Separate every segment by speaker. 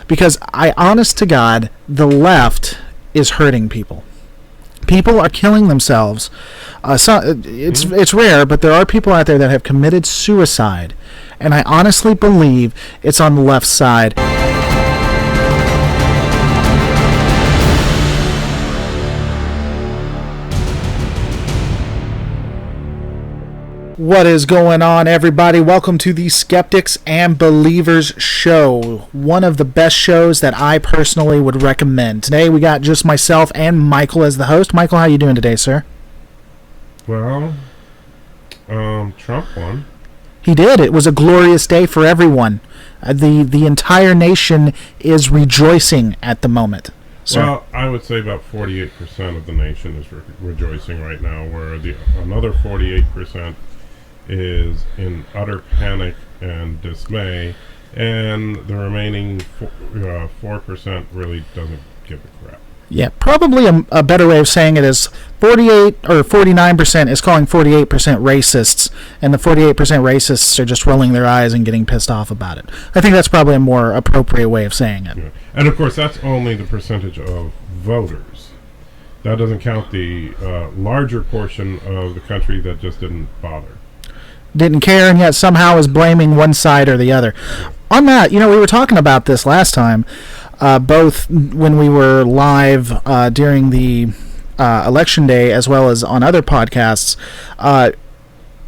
Speaker 1: Because honest to God, the left is hurting people. People are killing themselves. It's rare, but there are people out there that have committed suicide, and I honestly believe it's on the left side. What is going on, everybody? Welcome to the Skeptics and Believers Show, one of the best shows that I personally would recommend. Today we got just myself and Michael as the host. Michael, how you doing today, sir?
Speaker 2: Well, Trump won.
Speaker 1: He did. It was a glorious day for everyone. The entire nation is rejoicing at the moment. Sir.
Speaker 2: Well, I would say about 48% of the nation is rejoicing right now, where another 48% is in utter panic and dismay, and the remaining 4% really doesn't give a crap.
Speaker 1: Yeah, probably a better way of saying it is 48 or 49% is calling 48% racists, and the 48% racists are just rolling their eyes and getting pissed off about it. I think that's probably a more appropriate way of saying it.
Speaker 2: Yeah. And of course, that's only the percentage of voters. That doesn't count the larger portion of the country that just didn't bother.
Speaker 1: Didn't care, and yet somehow is blaming one side or the other. On that, we were talking about this last time, both when we were live during the election day as well as on other podcasts.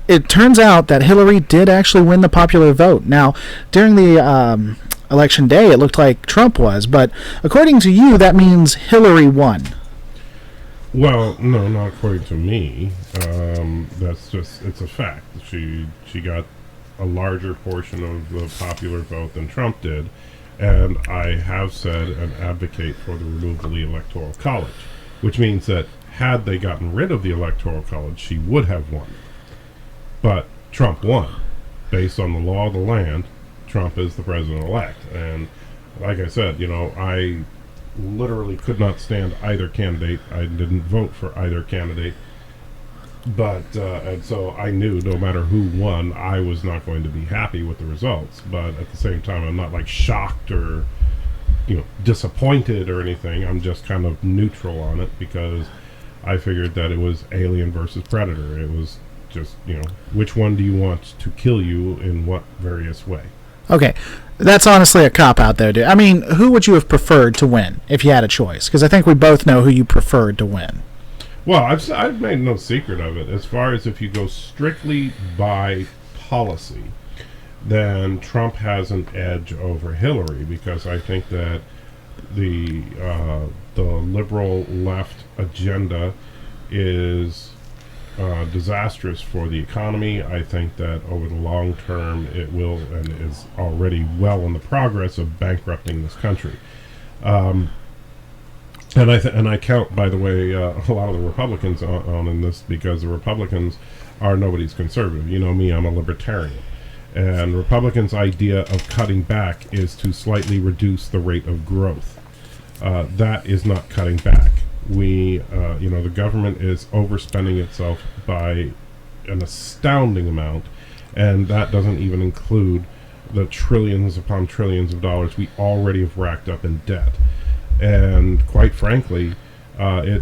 Speaker 1: It turns out that Hillary did actually win the popular vote. Now, during the election day, it looked like Trump was, but according to you, that means Hillary won.
Speaker 2: Well, no, not according to me. It's a fact. She got a larger portion of the popular vote than Trump did, and I have said and advocate for the removal of the Electoral College, which means that had they gotten rid of the Electoral College, she would have won. But Trump won. Based on the law of the land, Trump is the president-elect. And like I said, I literally could not stand either candidate. I didn't vote for either candidate, but and so I knew no matter who won, I was not going to be happy with the results. But at the same time, I'm not like shocked or disappointed or anything. I'm just kind of neutral on it because I figured that it was Alien versus Predator. It was just which one do you want to kill you in what various way? Okay.
Speaker 1: That's honestly a cop-out, though, dude. I mean, who would you have preferred to win if you had a choice? Because I think we both know who you preferred to win.
Speaker 2: Well, I've made no secret of it. As far as if you go strictly by policy, then Trump has an edge over Hillary, because I think that the liberal left agenda is disastrous for the economy. I think that over the long term it will and is already well in the progress of bankrupting this country. And I count, by the way, a lot of the Republicans on in this, because the Republicans are nobody's conservative. You know me, I'm a libertarian. And Republicans' idea of cutting back is to slightly reduce the rate of growth. That is not cutting back. The government is overspending itself by an astounding amount, and that doesn't even include the trillions upon trillions of dollars we already have racked up in debt. And quite frankly, I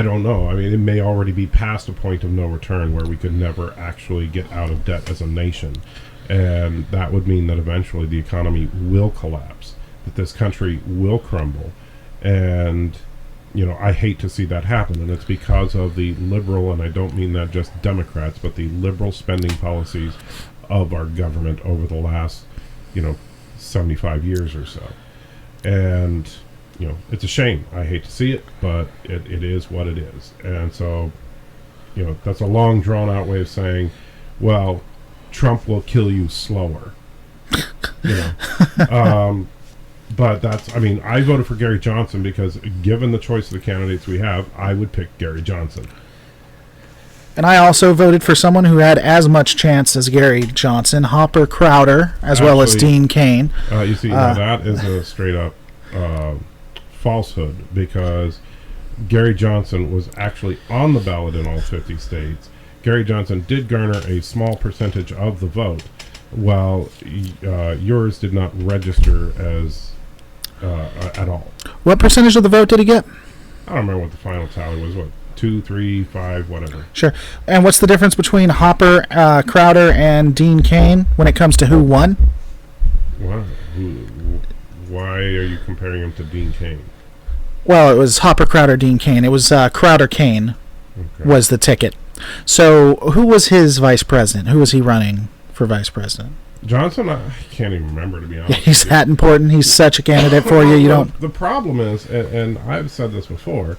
Speaker 2: don't know. I mean, it may already be past a point of no return where we could never actually get out of debt as a nation. And that would mean that eventually the economy will collapse, that this country will crumble. And I hate to see that happen, and it's because of the liberal, and I don't mean that just Democrats, but the liberal spending policies of our government over the last, 75 years or so. And, it's a shame. I hate to see it, but it is what it is. And so, that's a long, drawn-out way of saying, well, Trump will kill you slower. But I voted for Gary Johnson because given the choice of the candidates we have, I would pick Gary Johnson.
Speaker 1: And I also voted for someone who had as much chance as Gary Johnson, Hopper Crowder, well as Dean Cain.
Speaker 2: You see, now that is a straight-up falsehood, because Gary Johnson was actually on the ballot in all 50 states. Gary Johnson did garner a small percentage of the vote, while yours did not register as at all.
Speaker 1: What percentage of the vote did he get?
Speaker 2: I don't remember what the final tally was. What, 2, 3, 5, whatever.
Speaker 1: Sure. And what's the difference between Hopper, Crowder, and Dean Cain when it comes to who won?
Speaker 2: Wow. Why are you comparing him to Dean Cain?
Speaker 1: Well, it was Hopper, Crowder, Dean Cain. It was Crowder, Cain was the ticket. So who was his vice president? Who was he running for vice president?
Speaker 2: Johnson, I can't even remember, to be honest.
Speaker 1: He's that important. He's such a candidate for you. You don't.
Speaker 2: The problem is, and I've said this before.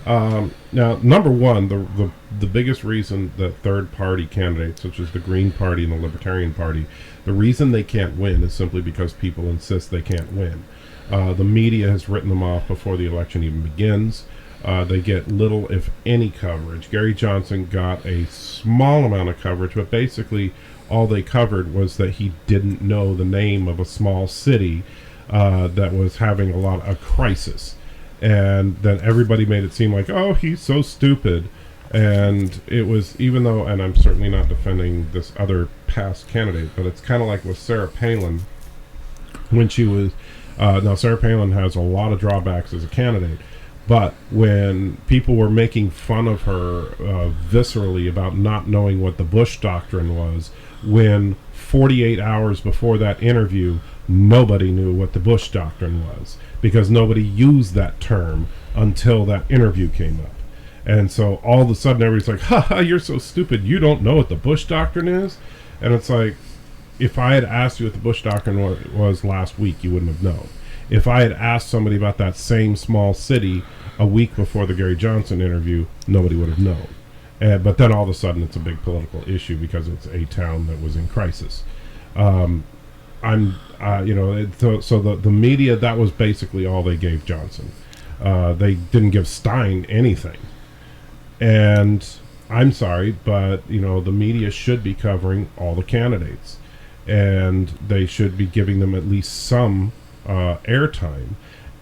Speaker 2: Now, number one, the biggest reason that third-party candidates, such as the Green Party and the Libertarian Party, the reason they can't win is simply because people insist they can't win. The media has written them off before the election even begins. They get little, if any, coverage. Gary Johnson got a small amount of coverage, but basically all they covered was that he didn't know the name of a small city that was having a crisis. And then everybody made it seem like, oh, he's so stupid. And it was, even though, and I'm certainly not defending this other past candidate, but it's kind of like with Sarah Palin when she was, now Sarah Palin has a lot of drawbacks as a candidate, but when people were making fun of her viscerally about not knowing what the Bush Doctrine was, when 48 hours before that interview, nobody knew what the Bush Doctrine was, because nobody used that term until that interview came up. And so all of a sudden everybody's like, ha, you're so stupid, you don't know what the Bush Doctrine is? And it's like, if I had asked you what the Bush Doctrine was last week, you wouldn't have known. If I had asked somebody about that same small city a week before the Gary Johnson interview, nobody would have known. But then all of a sudden it's a big political issue because it's a town that was in crisis. So the media, that was basically all they gave Johnson. They didn't give Stein anything. And I'm sorry, but, the media should be covering all the candidates. And they should be giving them at least some airtime.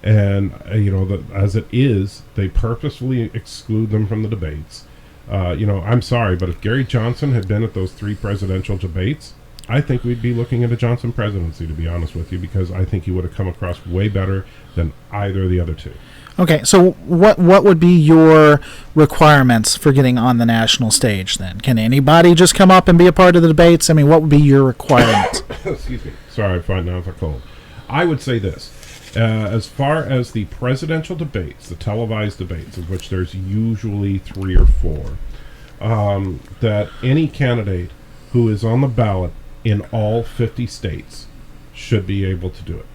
Speaker 2: And, as it is, they purposefully exclude them from the debates. I'm sorry, but if Gary Johnson had been at those 3 presidential debates, I think we'd be looking at a Johnson presidency, to be honest with you, because I think he would have come across way better than either of the other 2.
Speaker 1: Okay, so what would be your requirements for getting on the national stage then? Can anybody just come up and be a part of the debates? I mean, what would be your requirements?
Speaker 2: Excuse me. Sorry, I find now it's a cold. I would say this. As far as the presidential debates, the televised debates, of which there's usually 3 or 4, that any candidate who is on the ballot in all 50 states should be able to do it.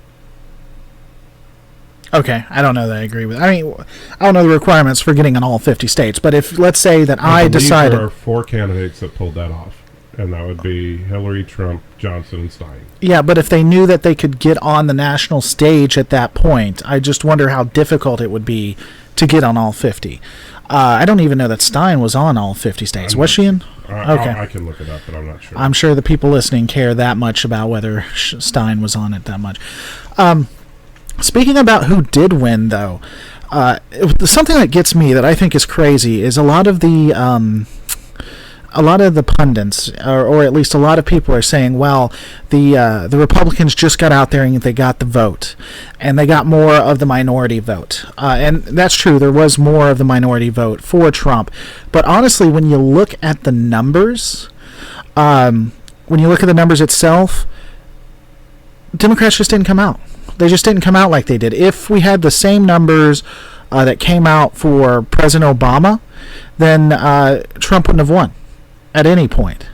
Speaker 1: Okay, I don't know that I agree with. I don't know the requirements for getting in all 50 states, but if, let's say that I decided...
Speaker 2: there are 4 candidates that pulled that off, and that would be Hillary, Trump, Johnson, and Stein.
Speaker 1: Yeah, but if they knew that they could get on the national stage at that point, I just wonder how difficult it would be to get on all 50. I don't even know that Stein was on all 50 states. Was she in?
Speaker 2: Okay. I can look it up, but I'm not sure.
Speaker 1: I'm sure the people listening care that much about whether Stein was on it that much. Speaking about who did win, though, something that gets me that I think is crazy is a lot of the pundits, or at least a lot of people, are saying, well, the Republicans just got out there and they got the vote, and they got more of the minority vote. And that's true. There was more of the minority vote for Trump. But honestly, when you look at the numbers, itself, Democrats just didn't come out. They just didn't come out like they did. If we had the same numbers that came out for President Obama, then Trump wouldn't have won at any point.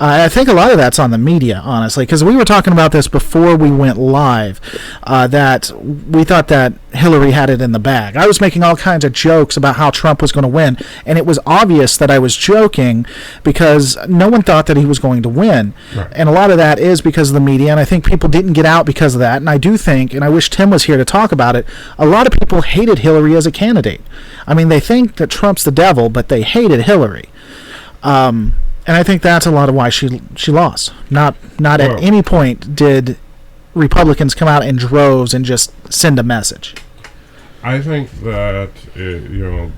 Speaker 1: I think a lot of that's on the media, honestly, because we were talking about this before we went live, that we thought that Hillary had it in the bag. I was making all kinds of jokes about how Trump was going to win, and it was obvious that I was joking because no one thought that he was going to win.
Speaker 2: Right.
Speaker 1: And a lot of that is because of the media, and I think people didn't get out because of that. And I do think, and I wish Tim was here to talk about it, a lot of people hated Hillary as a candidate. I mean, they think that Trump's the devil, but they hated Hillary. And I think that's a lot of why she lost. Not at any point did Republicans come out in droves and just send a message.
Speaker 2: I think that the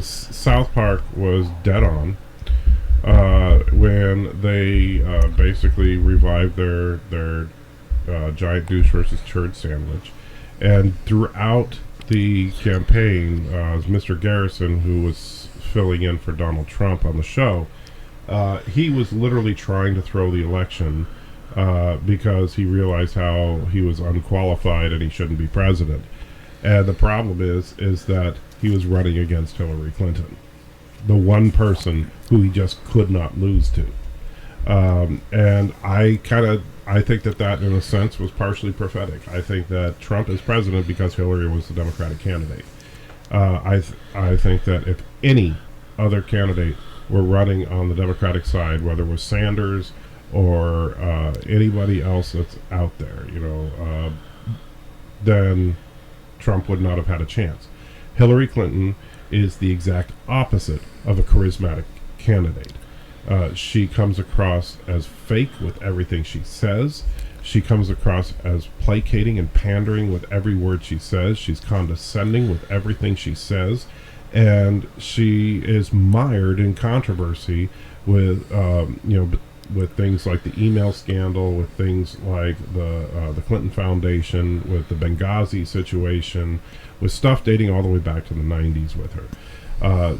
Speaker 2: South Park was dead on. when they basically revived their giant douche versus turd sandwich. And throughout the campaign, Mr. Garrison, who was filling in for Donald Trump on the show, he was literally trying to throw the election because he realized how he was unqualified and he shouldn't be president. And the problem is that he was running against Hillary Clinton, the one person who he just could not lose to. And I think that in a sense was partially prophetic. I think that Trump is president because Hillary was the Democratic candidate. I think that if any other candidate were running on the Democratic side, whether it was Sanders or anybody else that's out there, then Trump would not have had a chance. Hillary Clinton is the exact opposite of a charismatic candidate. She comes across as fake with everything she says. She comes across as placating and pandering with every word she says. She's condescending with everything she says. And she is mired in controversy with, with things like the email scandal, with things like the Clinton Foundation, with the Benghazi situation, with stuff dating all the way back to the 90s with her.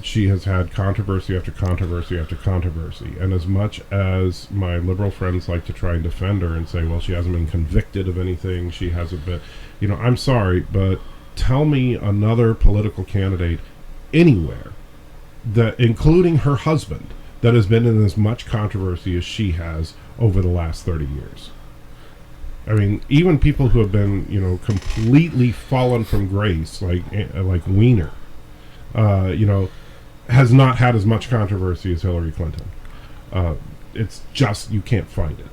Speaker 2: She has had controversy after controversy after controversy. And as much as my liberal friends like to try and defend her and say, well, she hasn't been convicted of anything, she hasn't been, I'm sorry, but tell me another political candidate anywhere, that, including her husband, that has been in as much controversy as she has over the last 30 years. I mean, even people who have been, completely fallen from grace, like Weiner, has not had as much controversy as Hillary Clinton. It's just, you can't find it.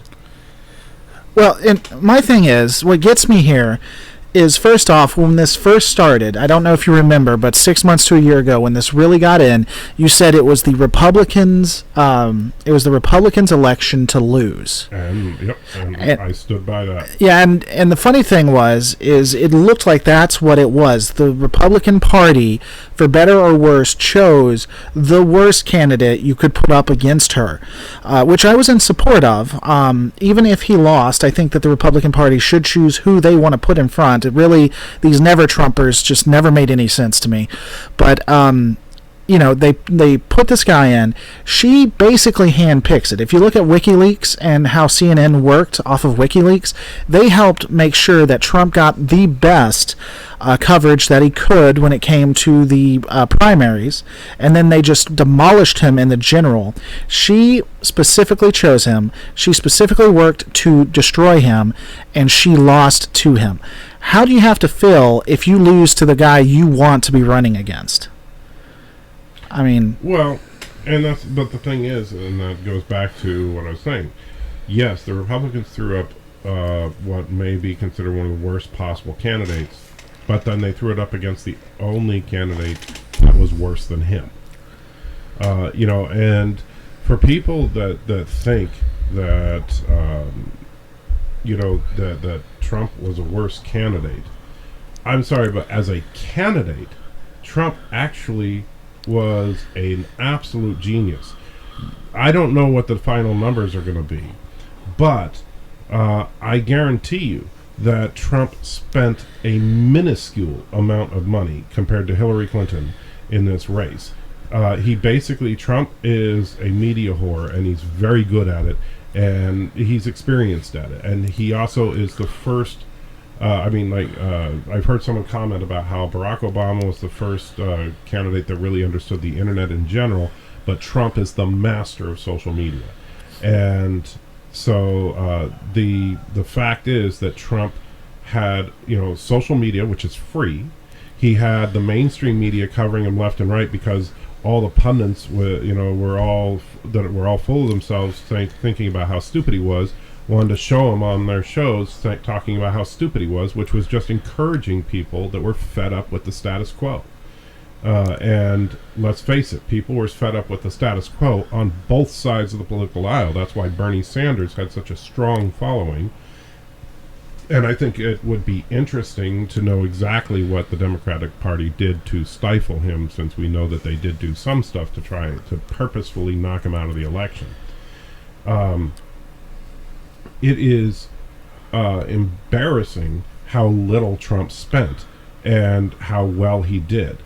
Speaker 1: Well, and my thing is, what gets me here is, first off, when this first started, I don't know if you remember, but 6 months to a year ago, when this really got in, you said it was the Republicans' election to lose.
Speaker 2: And I stood by that.
Speaker 1: Yeah, and the funny thing is it looked like that's what it was. The Republican Party, for better or worse, chose the worst candidate you could put up against her, which I was in support of. Even if he lost, I think that the Republican Party should choose who they want to put in front. It really, these never-Trumpers just never made any sense to me. But, they put this guy in. She basically handpicks it. If you look at WikiLeaks and how CNN worked off of WikiLeaks, they helped make sure that Trump got the best coverage that he could when it came to the primaries, and then they just demolished him in the general. She specifically chose him. She specifically worked to destroy him, and she lost to him. How do you have to feel if you lose to the guy you want to be running against? I mean...
Speaker 2: Well, but the thing is, and that goes back to what I was saying, yes, the Republicans threw up what may be considered one of the worst possible candidates, but then they threw it up against the only candidate that was worse than him. And for people that think that, that Trump was a worse candidate, I'm sorry, but as a candidate, Trump actually was an absolute genius. I don't know what the final numbers are going to be, but I guarantee you that Trump spent a minuscule amount of money compared to Hillary Clinton in this race. Trump is a media whore, and he's very good at it, and he's experienced at it, and he also is the first. I've heard someone comment about how Barack Obama was the first candidate that really understood the internet in general, but Trump is the master of social media. And so the fact is that Trump had, social media, which is free. He had the mainstream media covering him left and right because all the pundits were all full of themselves, thinking about how stupid he was. Wanted to show him on their shows talking about how stupid he was, which was just encouraging people that were fed up with the status quo. And let's face it, people were fed up with the status quo on both sides of the political aisle. That's why Bernie Sanders had such a strong following. And I think it would be interesting to know exactly what the Democratic Party did to stifle him, since we know that they did do some stuff to try to purposefully knock him out of the election. It is embarrassing how little Trump spent and how well he did.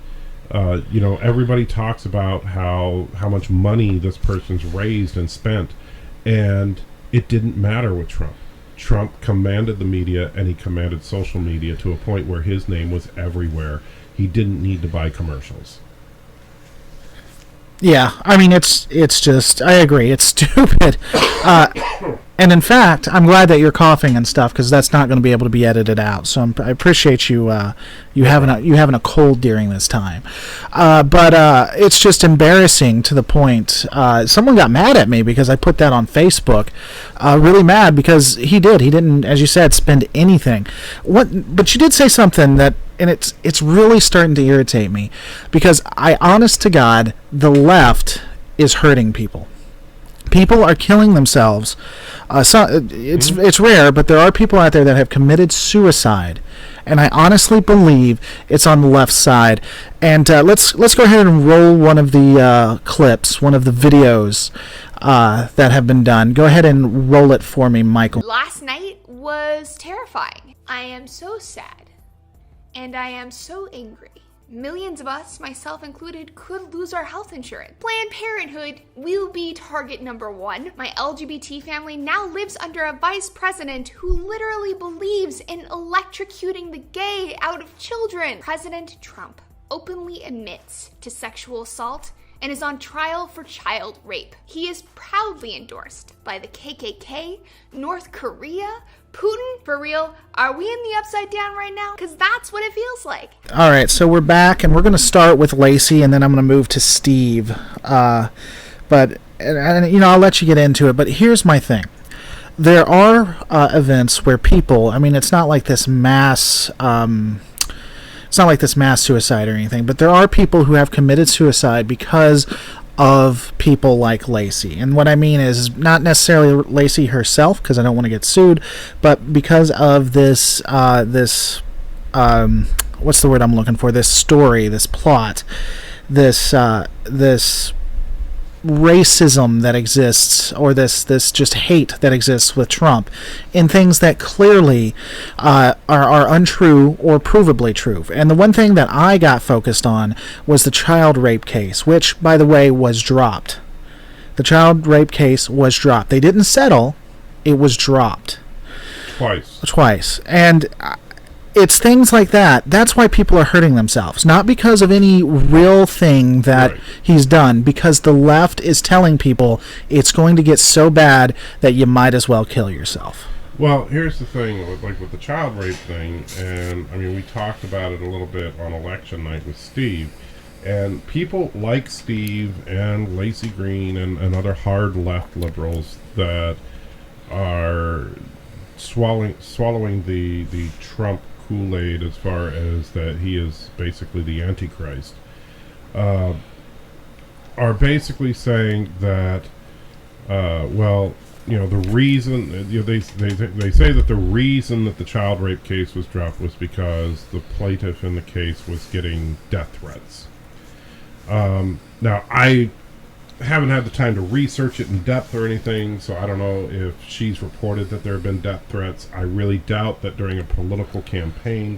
Speaker 2: Everybody talks about how much money this person's raised and spent, and it didn't matter with Trump. Trump commanded the media, and he commanded social media to a point where his name was everywhere. He didn't need to buy commercials.
Speaker 1: Yeah, I mean, it's just, I agree, it's stupid. And in fact, I'm glad that you're coughing and stuff, because that's not going to be able to be edited out. So I appreciate you having a cold during this time. But it's just embarrassing to the point. Someone got mad at me because I put that on Facebook. Really mad because he didn't, as you said, spend anything. But you did say something that, and it's really starting to irritate me, because honest to God, the left is hurting people. People are killing themselves. It's rare, but there are people out there that have committed suicide, and I honestly believe it's on the left side. And let's go ahead and roll one of the clips, one of the videos that have been done. Go ahead and roll it for me, Michael.
Speaker 3: Last night was terrifying. I am so sad, and I am so angry. Millions of us, myself included, could lose our health insurance. Planned Parenthood will be target number one. My LGBT family now lives under a vice president who literally believes in electrocuting the gay out of children. President Trump openly admits to sexual assault and is on trial for child rape. He is proudly endorsed by the KKK, North Korea, Putin. For real, are we in the upside down right now? Because that's what it feels like.
Speaker 1: All right, so we're back, and we're going to start with Lacey, and then I'm going to move to Steve. I'll let you get into it, but here's my thing. There are events where people, I mean, it's not like this mass... It's not like this mass suicide or anything, but there are people who have committed suicide because of people like Lacey. And what I mean is not necessarily Lacey herself, because I don't want to get sued, but because of this, what's the word I'm looking for? This story, this plot, this racism that exists, or this just hate that exists with Trump in things that clearly are untrue or provably true. And the one thing that I got focused on was the child rape case, which, by the way, was dropped. The child rape case was dropped. They didn't settle. It was dropped. Twice. And it's things like that. That's why people are hurting themselves. Not because of any real thing that he's done, because the left is telling people it's going to get so bad that you might as well kill yourself.
Speaker 2: Well, here's the thing, with the child rape thing, and I mean, we talked about it a little bit on election night with Steve, and people like Steve and Lacey Green and other hard left liberals that are swallowing the Trump Kool-Aid, as far as that he is basically the Antichrist, are basically saying that, the reason, they say that the reason that the child rape case was dropped was because the plaintiff in the case was getting death threats. Now, I haven't had the time to research it in depth or anything, so I don't know if she's reported that there have been death threats. I really doubt that during a political campaign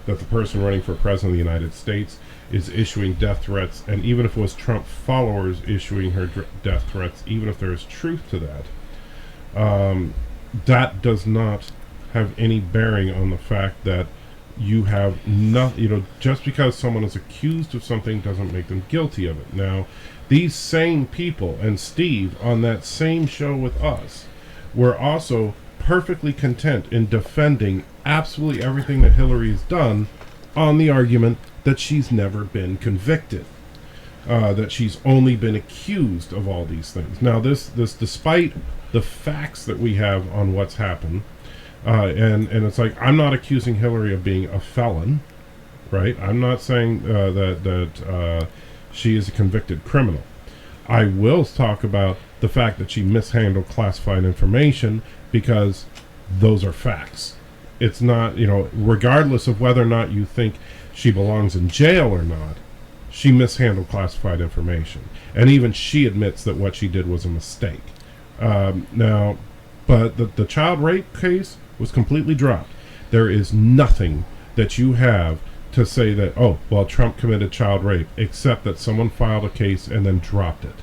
Speaker 2: that the person running for president of the United States is issuing death threats, and even if it was Trump followers issuing her death threats, even if there is truth to that, that does not have any bearing on the fact that you have nothing, just because someone is accused of something doesn't make them guilty of it. Now, these same people, and Steve on that same show with us, were also perfectly content in defending absolutely everything that Hillary's done on the argument that she's never been convicted, that she's only been accused of all these things. Now, this despite the facts that we have on what's happened, and it's like, I'm not accusing Hillary of being a felon, right? I'm not saying that she is a convicted criminal. I will talk about the fact that she mishandled classified information, because those are facts. it's not, regardless of whether or not you think she belongs in jail or not, she mishandled classified information. And even she admits that what she did was a mistake. Now, but the child rape case was completely dropped. There is nothing that you have to say that, oh, well, Trump committed child rape, except that someone filed a case and then dropped it.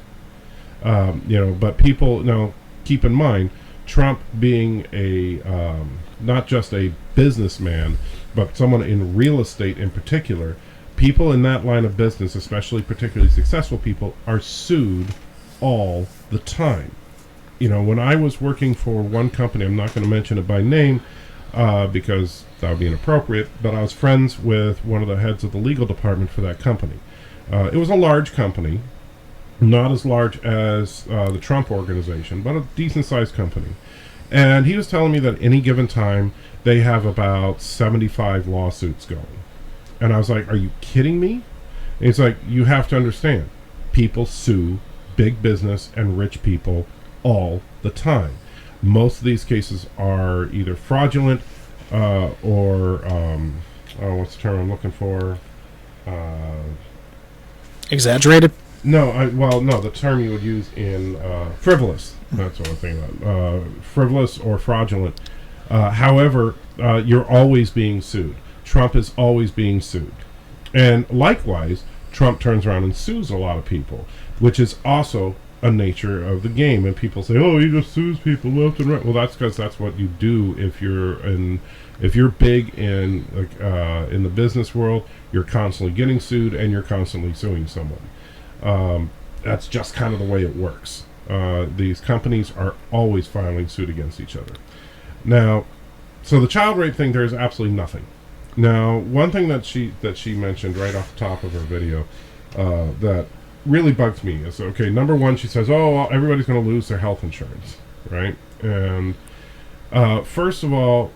Speaker 2: But people, now, keep in mind, Trump being not just a businessman, but someone in real estate in particular, people in that line of business, especially particularly successful people, are sued all the time. When I was working for one company, I'm not going to mention it by name because that would be inappropriate, but I was friends with one of the heads of the legal department for that company. It was a large company, not as large as the Trump organization, but a decent-sized company. And he was telling me that any given time, they have about 75 lawsuits going. And I was like, are you kidding me? And he's like, you have to understand, people sue big business and rich people all the time. Most of these cases are either fraudulent or what's the term I'm looking for?
Speaker 1: Exaggerated?
Speaker 2: No, the term you would use in frivolous. That's what I'm thinking about. Frivolous or fraudulent. However, you're always being sued. Trump is always being sued. And likewise, Trump turns around and sues a lot of people, which is also a nature of the game. And people say, oh, he just sues people left and right. Well, that's because that's what you do if you're big in the business world. You're constantly getting sued and you're constantly suing someone. That's just kind of the way it works. These companies are always filing suit against each other. Now, so the child rape thing, there's absolutely nothing. Now, one thing that she mentioned right off the top of her video that really bugs me is, okay, number one, she says, oh, well, everybody's going to lose their health insurance, right? And first of all,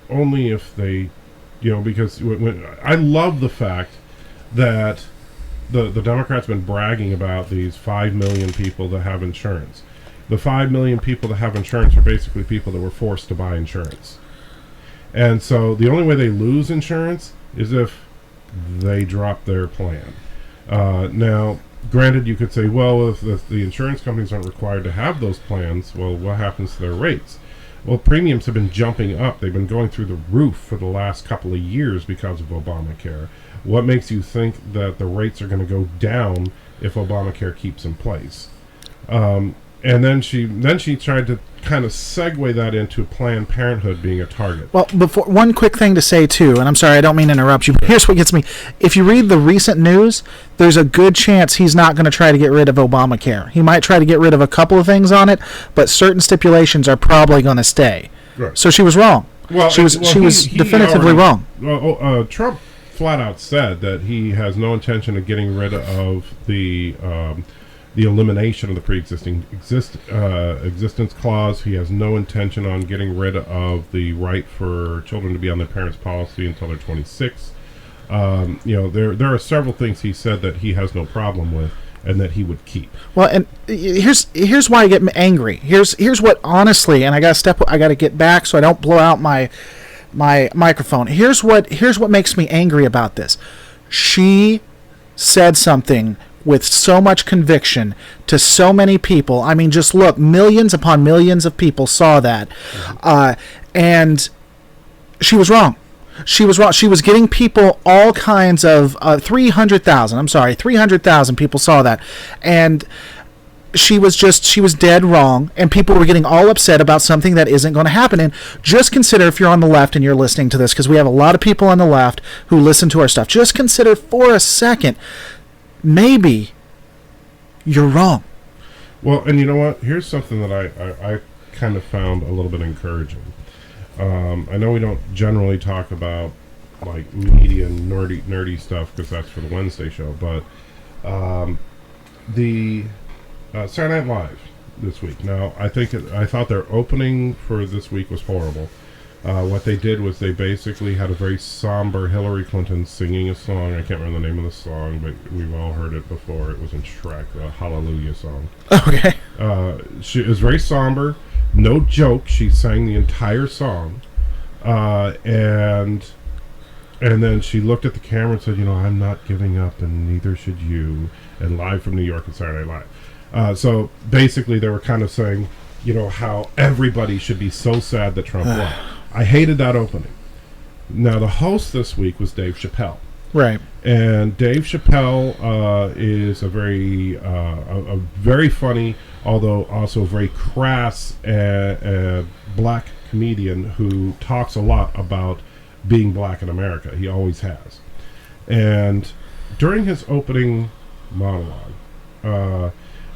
Speaker 2: only if they, because when I love the fact that the Democrats have been bragging about these 5 million people that have insurance. The 5 million people that have insurance are basically people that were forced to buy insurance. And so the only way they lose insurance is if they drop their plan. Now, granted, you could say, well, if the insurance companies aren't required to have those plans, well, what happens to their rates? Well, premiums have been jumping up. They've been going through the roof for the last couple of years because of Obamacare. What makes you think that the rates are going to go down if Obamacare keeps in place? And then she tried to kind of segue that into Planned Parenthood being a target.
Speaker 1: Well, before, one quick thing to say too, and I'm sorry, I don't mean to interrupt you, but here's what gets me. If you read the recent news, there's a good chance he's not going to try to get rid of Obamacare. He might try to get rid of a couple of things on it, but certain stipulations are probably going to stay. Right. So she was wrong. Well, she was definitively wrong.
Speaker 2: Trump flat out said that he has no intention of getting rid of the elimination of the pre-existing existence clause. He has no intention on getting rid of the right for children to be on their parents' policy until they're 26. There are several things he said that he has no problem with and that he would keep. Well,
Speaker 1: and here's why I get angry. Here's what, honestly, and I got to get back so I don't blow out my microphone. Here's what makes me angry about this. She said something with so much conviction to so many people. I mean, just look, millions upon millions of people saw that. And she was wrong. She was wrong. She was getting people all kinds of 300,000 people saw that. And she was dead wrong, and people were getting all upset about something that isn't going to happen. And just consider, if you're on the left and you're listening to this, because we have a lot of people on the left who listen to our stuff, just consider for a second, maybe you're wrong.
Speaker 2: Well, and you know what? Here's something that I kind of found a little bit encouraging. I know we don't generally talk about like media and nerdy stuff because that's for the Wednesday show, but the Saturday Night Live this week. Now, I thought their opening for this week was horrible. What they did was they basically had a very somber Hillary Clinton singing a song. I can't remember the name of the song, but we've all heard it before. It was in Shrek, the Hallelujah song.
Speaker 1: Okay.
Speaker 2: It was very somber. No joke, she sang the entire song. And then she looked at the camera and said, I'm not giving up, and neither should you. And live from New York and Saturday Night Live. So basically, they were kind of saying, how everybody should be so sad that Trump won. I hated that opening. Now, the host this week was Dave Chappelle.
Speaker 1: Right.
Speaker 2: And Dave Chappelle is a very funny, although also very crass black comedian who talks a lot about being black in America. He always has. And during his opening monologue,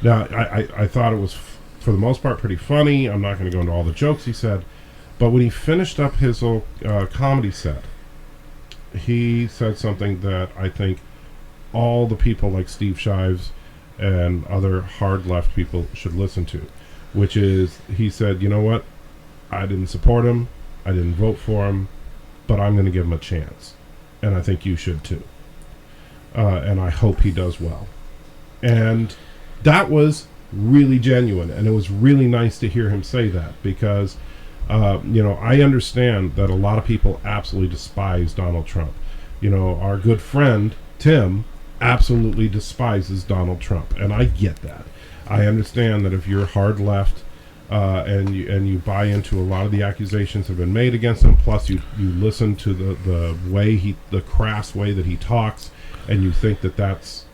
Speaker 2: now I thought it was for the most part pretty funny. I'm not going to go into all the jokes he said, but when he finished up his comedy set, he said something that I think all the people like Steve Shives and other hard left people should listen to, which is, he said, you know what, I didn't support him, I didn't vote for him, but I'm going to give him a chance, and I think you should too, and I hope he does well. And that was really genuine, and it was really nice to hear him say that, because I understand that a lot of people absolutely despise Donald Trump. Our good friend Tim absolutely despises Donald Trump, and I get that. I understand that if you're hard left and you buy into a lot of the accusations that have been made against him, plus you listen to the crass way that he talks, and you think that that's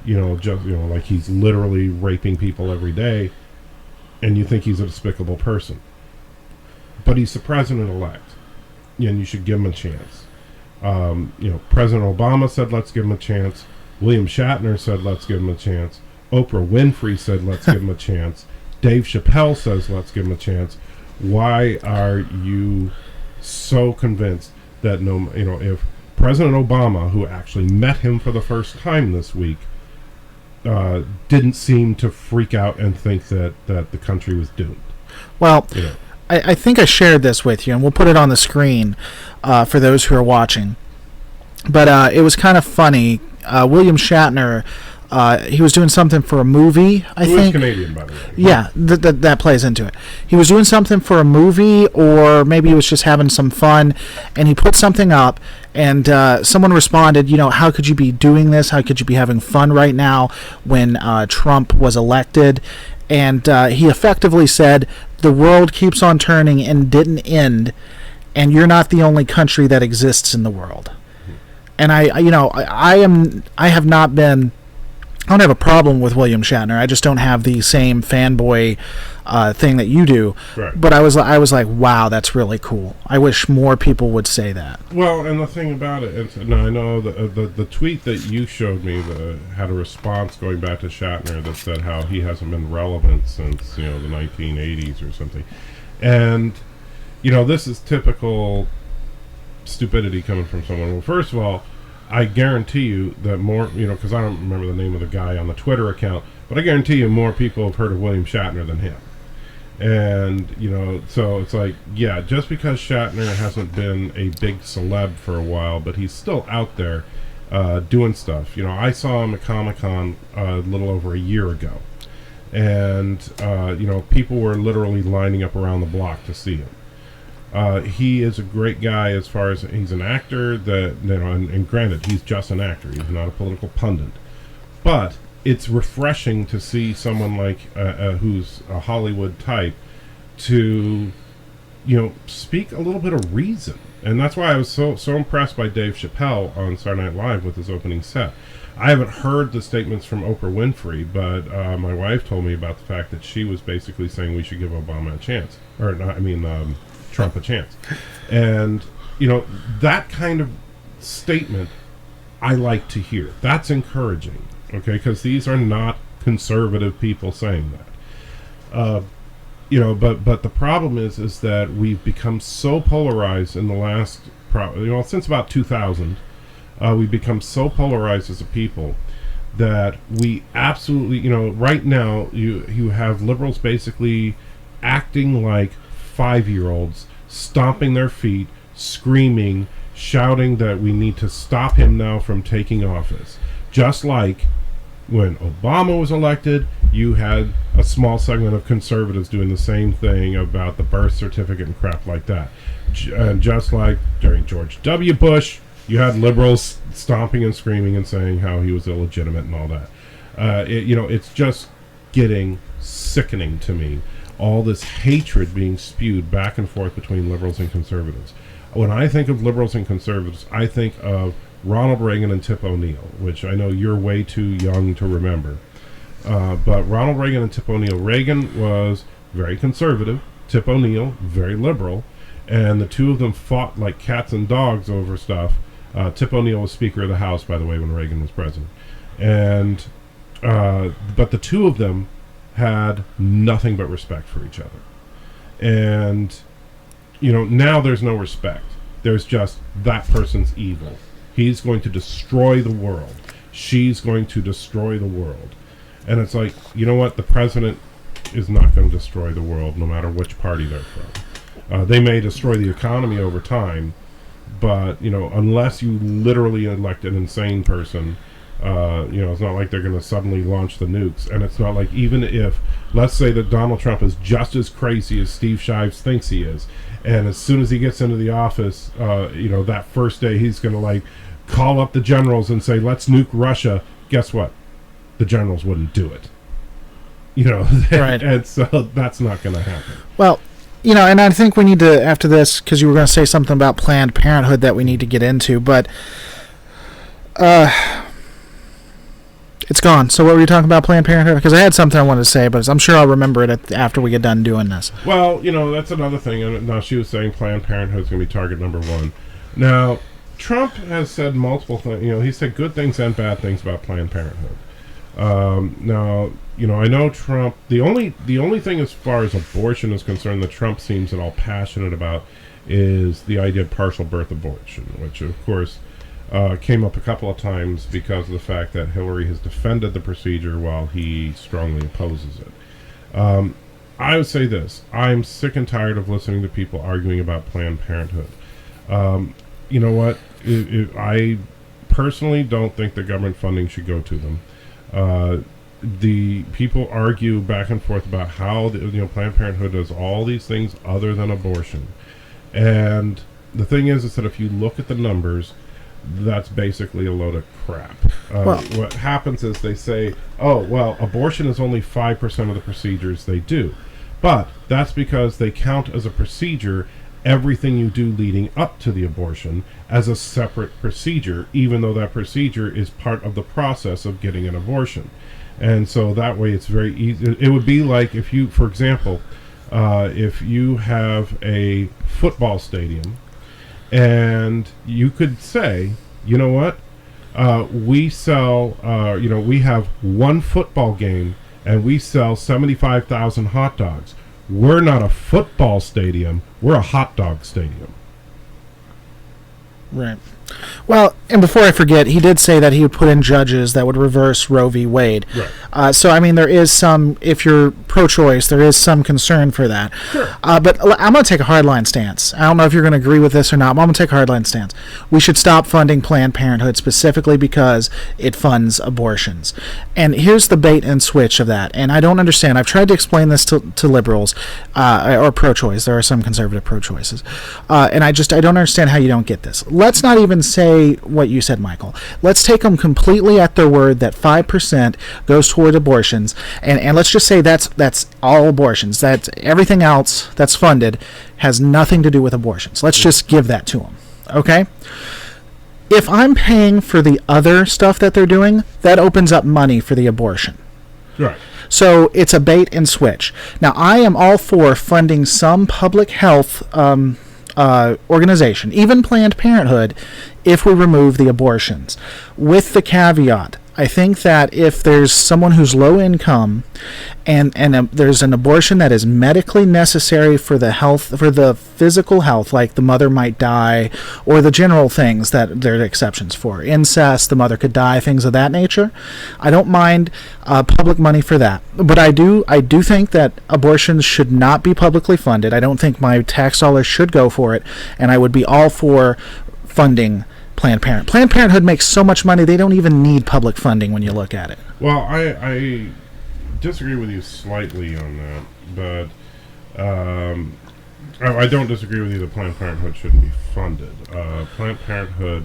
Speaker 2: like he's literally raping people every day, and you think he's a despicable person. But he's the president-elect, and you should give him a chance. President Obama said, let's give him a chance. William Shatner said, let's give him a chance. Oprah Winfrey said, let's give him a chance. Dave Chappelle says, let's give him a chance. Why are you so convinced that if President Obama, who actually met him for the first time this week, didn't seem to freak out and think that the country was doomed?
Speaker 1: Well, I think I shared this with you, and we'll put it on the screen for those who are watching. But it was kind of funny. William Shatner, he was doing something for a movie, I think. He was
Speaker 2: Canadian, by the way.
Speaker 1: Yeah, that plays into it. He was doing something for a movie, or maybe he was just having some fun, and he put something up, and someone responded, how could you be doing this? How could you be having fun right now when Trump was elected? And he effectively said, the world keeps on turning and didn't end, and you're not the only country that exists in the world. And I don't have a problem with William Shatner. I just don't have the same fanboy thing that you do.
Speaker 2: Right.
Speaker 1: But I was like, wow, that's really cool. I wish more people would say that.
Speaker 2: Well, and the thing about it, now I know the tweet that you showed me had a response going back to Shatner that said how he hasn't been relevant since the 1980s or something, and this is typical stupidity coming from someone. Well, first of all, I guarantee you that more, because I don't remember the name of the guy on the Twitter account, but I guarantee you more people have heard of William Shatner than him. And, so it's like, yeah, just because Shatner hasn't been a big celeb for a while, but he's still out there doing stuff. I saw him at Comic-Con a little over a year ago. And, people were literally lining up around the block to see him. He is a great guy as far as he's an actor that, and granted, he's just an actor. He's not a political pundit. But it's refreshing to see someone like, who's a Hollywood type, to, speak a little bit of reason. And that's why I was so impressed by Dave Chappelle on Saturday Night Live with his opening set. I haven't heard the statements from Oprah Winfrey, but my wife told me about the fact that she was basically saying we should give Obama a chance. Or, Trump a chance. And that kind of statement I like to hear. That's encouraging, okay, because these are not conservative people saying that. But the problem is that we've become so polarized in the last since about 2000. We've become so polarized as a people that we absolutely, right now you have liberals basically acting like 5-year-olds, stomping their feet, screaming, shouting that we need to stop him now from taking office. Just like when Obama was elected, you had a small segment of conservatives doing the same thing about the birth certificate and crap like that. just like during George W. Bush, you had liberals stomping and screaming and saying how he was illegitimate and all that. It's just getting sickening to me. All this hatred being spewed back and forth between liberals and conservatives. When I think of liberals and conservatives, I think of Ronald Reagan and Tip O'Neill, which I know you're way too young to remember. But Ronald Reagan and Tip O'Neill. Reagan was very conservative, Tip O'Neill very liberal, and the two of them fought like cats and dogs over stuff. Tip O'Neill was Speaker of the House, by the way, when Reagan was president. And but the two of them had nothing but respect for each other. And, now there's no respect. There's just that person's evil. He's going to destroy the world. She's going to destroy the world. And it's like, you know what? The president is not going to destroy the world, no matter which party they're from. They may destroy the economy over time, but, unless you literally elect an insane person, it's not like they're going to suddenly launch the nukes. And it's not like, even if, let's say that Donald Trump is just as crazy as Steve Shives thinks he is, and as soon as he gets into the office, that first day he's going to call up the generals and say, let's nuke Russia. Guess what? The generals wouldn't do it. Right. And so that's not going to happen.
Speaker 1: Well, and I think we need to, after this, because you were going to say something about Planned Parenthood that we need to get into, but it's gone. So what were you talking about, Planned Parenthood? Because I had something I wanted to say, but I'm sure I'll remember it after we get done doing this.
Speaker 2: Well, that's another thing. And now she was saying Planned Parenthood is going to be target number one. Now, Trump has said multiple things. He said good things and bad things about Planned Parenthood. Now, I know Trump. The only thing as far as abortion is concerned that Trump seems at all passionate about is the idea of partial birth abortion, which of course came up a couple of times because of the fact that Hillary has defended the procedure while he strongly opposes it. I would say this. I'm sick and tired of listening to people arguing about Planned Parenthood. You know what? I personally don't think the government funding should go to them. The people argue back and forth about how Planned Parenthood does all these things other than abortion. And the thing is that if you look at the numbers, that's basically a load of crap. What happens is they say, abortion is only 5% of the procedures they do. But that's because they count as a procedure everything you do leading up to the abortion as a separate procedure, even though that procedure is part of the process of getting an abortion. And so that way it's very easy. It would be like if you, for example, if you have a football stadium and you could say, you know what, we sell, we have one football game and we sell 75,000 hot dogs. We're not a football stadium. We're a hot dog stadium.
Speaker 1: Right. Well, and before I forget, he did say that he would put in judges that would reverse Roe v. Wade.
Speaker 2: Right.
Speaker 1: So, I mean, there is some, if you're pro-choice, there is some concern for that.
Speaker 2: Sure.
Speaker 1: But I'm going to take a hardline stance. I don't know if you're going to agree with this or not, but I'm going to take a hardline stance. We should stop funding Planned Parenthood specifically because it funds abortions. And here's the bait and switch of that. And I don't understand. I've tried to explain this to liberals or pro-choice. There are some conservative pro-choices. And I don't understand how you don't get this. Let's not even say what you said, Michael. Let's take them completely at their word that 5% goes toward abortions, and let's just say that's all abortions. That everything else that's funded has nothing to do with abortions. Let's just give that to them, okay? If I'm paying for the other stuff that they're doing, that opens up money for the abortion.
Speaker 2: Right.
Speaker 1: So it's a bait and switch. Now, I am all for funding some public health organization, even Planned Parenthood, if we remove the abortions. With the caveat, I think that if there's someone who's low income and there's an abortion that is medically necessary for the health, for the physical health, like the mother might die, or the general things that there are exceptions for, incest, the mother could die, things of that nature, I don't mind public money for that. But I do think that abortions should not be publicly funded. I don't think my tax dollars should go for it, and I would be all for funding Planned Parenthood. Planned Parenthood makes so much money they don't even need public funding when you look at it.
Speaker 2: Well, I disagree with you slightly on that, but I don't disagree with you that Planned Parenthood shouldn't be funded. Planned Parenthood,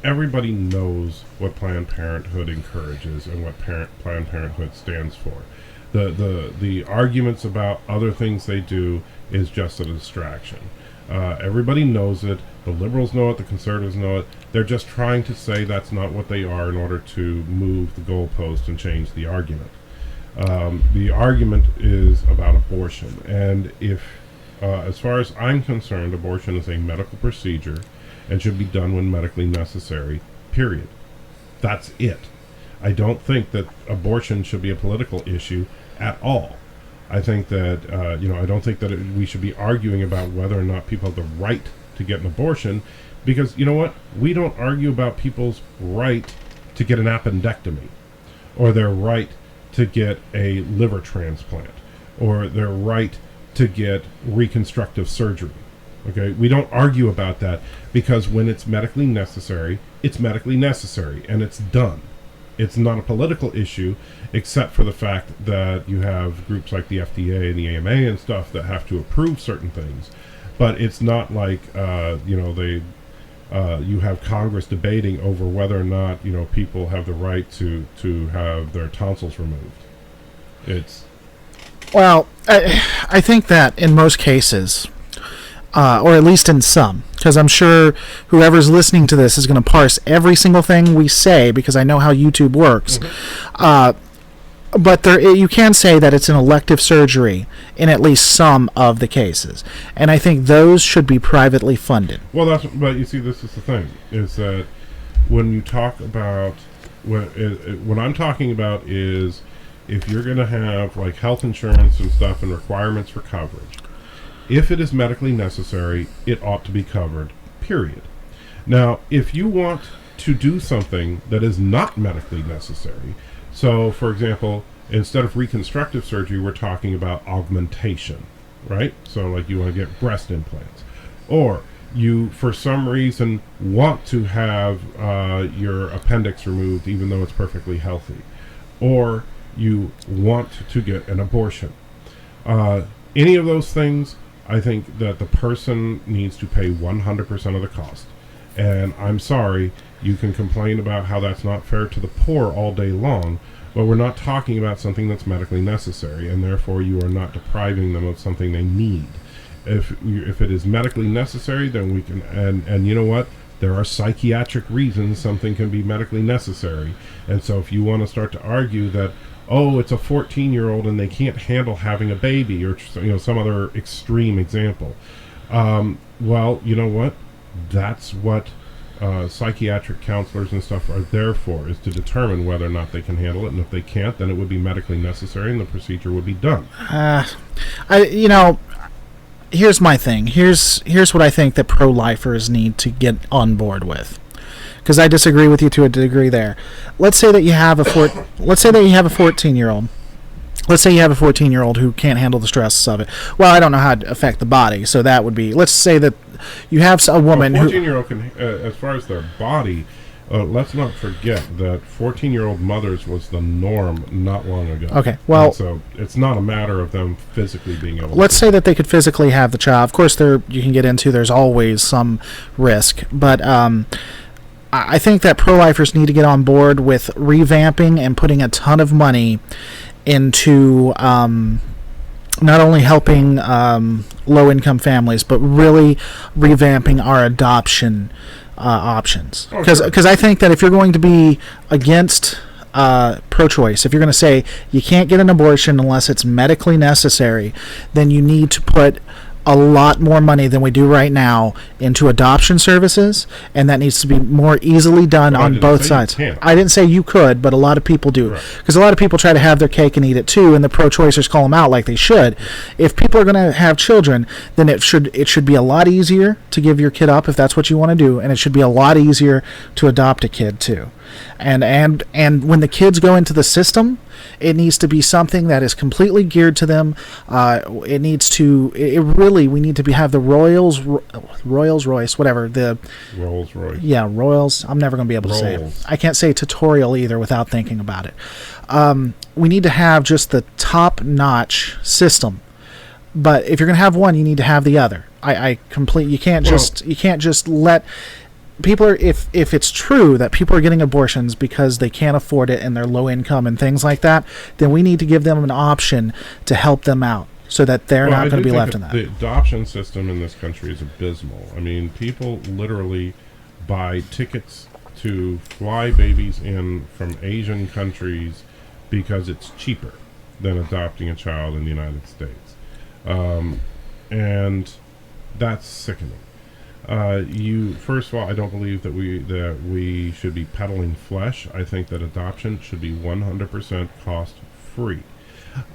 Speaker 2: everybody knows what Planned Parenthood encourages and what Planned Parenthood stands for. The arguments about other things they do is just a distraction. Everybody knows it. The liberals know it. The conservatives know it. They're just trying to say that's not what they are in order to move the goalpost and change the argument. The argument is about abortion, and if, as far as I'm concerned, abortion is a medical procedure and should be done when medically necessary, period. That's it. I don't think that abortion should be a political issue at all. I think that, I don't think that we should be arguing about whether or not people have the right to get an abortion, because, you know what? We don't argue about people's right to get an appendectomy, or their right to get a liver transplant, or their right to get reconstructive surgery. Okay? We don't argue about that, because when it's medically necessary, and it's done. It's not a political issue, except for the fact that you have groups like the FDA and the AMA and stuff that have to approve certain things. But it's not like, you have Congress debating over whether or not, people have the right to have their tonsils removed.
Speaker 1: Well, I think that in most cases, or at least in some, because I'm sure whoever's listening to this is going to parse every single thing we say, because I know how YouTube works. Mm-hmm. But you can say that it's an elective surgery in at least some of the cases, and I think those should be privately funded.
Speaker 2: Well, but you see, this is the thing: is that when you talk about what I'm talking about is if you're going to have like health insurance and stuff and requirements for coverage. If it is medically necessary, it ought to be covered, period. Now, if you want to do something that is not medically necessary, so, for example, instead of reconstructive surgery, we're talking about augmentation, right? So, like, you want to get breast implants. Or you, for some reason, want to have your appendix removed, even though it's perfectly healthy. Or you want to get an abortion. Any of those things, I think that the person needs to pay 100% of the cost. And I'm sorry, you can complain about how that's not fair to the poor all day long, but we're not talking about something that's medically necessary, and therefore you are not depriving them of something they need. If it is medically necessary, then we can, and you know what? There are psychiatric reasons something can be medically necessary. And so if you want to start to argue that, oh, it's a 14-year-old and they can't handle having a baby, or some other extreme example. Well, you know what? That's what psychiatric counselors and stuff are there for, is to determine whether or not they can handle it. And if they can't, then it would be medically necessary and the procedure would be done.
Speaker 1: Here's my thing. Here's what I think that pro-lifers need to get on board with. Because I disagree with you to a degree there. Let's say that you have a 14-year-old. Let's say you have a 14-year-old who can't handle the stresses of it. Well, I don't know how it affect the body, so that would be. Let's say that you have a woman who.
Speaker 2: 14-year-old can, as far as their body. Let's not forget that 14-year-old mothers was the norm not long ago.
Speaker 1: Okay, well,
Speaker 2: and so it's not a matter of them physically being able.
Speaker 1: Let's say that they could physically have the child. Of course, you can get into. There's always some risk, but I think that pro-lifers need to get on board with revamping and putting a ton of money into not only helping low-income families, but really revamping our adoption options. Because I think that if you're going to be against pro-choice, if you're going to say you can't get an abortion unless it's medically necessary, then you need to put a lot more money than we do right now into adoption services, and that needs to be more easily done on both sides. I didn't say you could, but a lot of people do, because a lot of people try to have their cake and eat it too, and the pro-choicers call them out like they should. If people are going to have children, then it should be a lot easier to give your kid up if that's what you want to do, and it should be a lot easier to adopt a kid too. And when the kids go into the system, it needs to be something that is completely geared to them. We need to have the Rolls Royce, whatever the
Speaker 2: Rolls Royce.
Speaker 1: Yeah, Royals. I'm never going to be able to say it. I can't say tutorial either without thinking about it. We need to have just the top-notch system But if you're going to have one, you need to have the other. You can't just let people if it's true that people are getting abortions because they can't afford it and they're low income and things like that, then we need to give them an option to help them out so that they're not going to be left in that.
Speaker 2: The adoption system in this country is abysmal. I mean, people literally buy tickets to fly babies in from Asian countries because it's cheaper than adopting a child in the United States. And that's sickening. First of all, I don't believe that we should be peddling flesh. I think that adoption should be 100% cost free.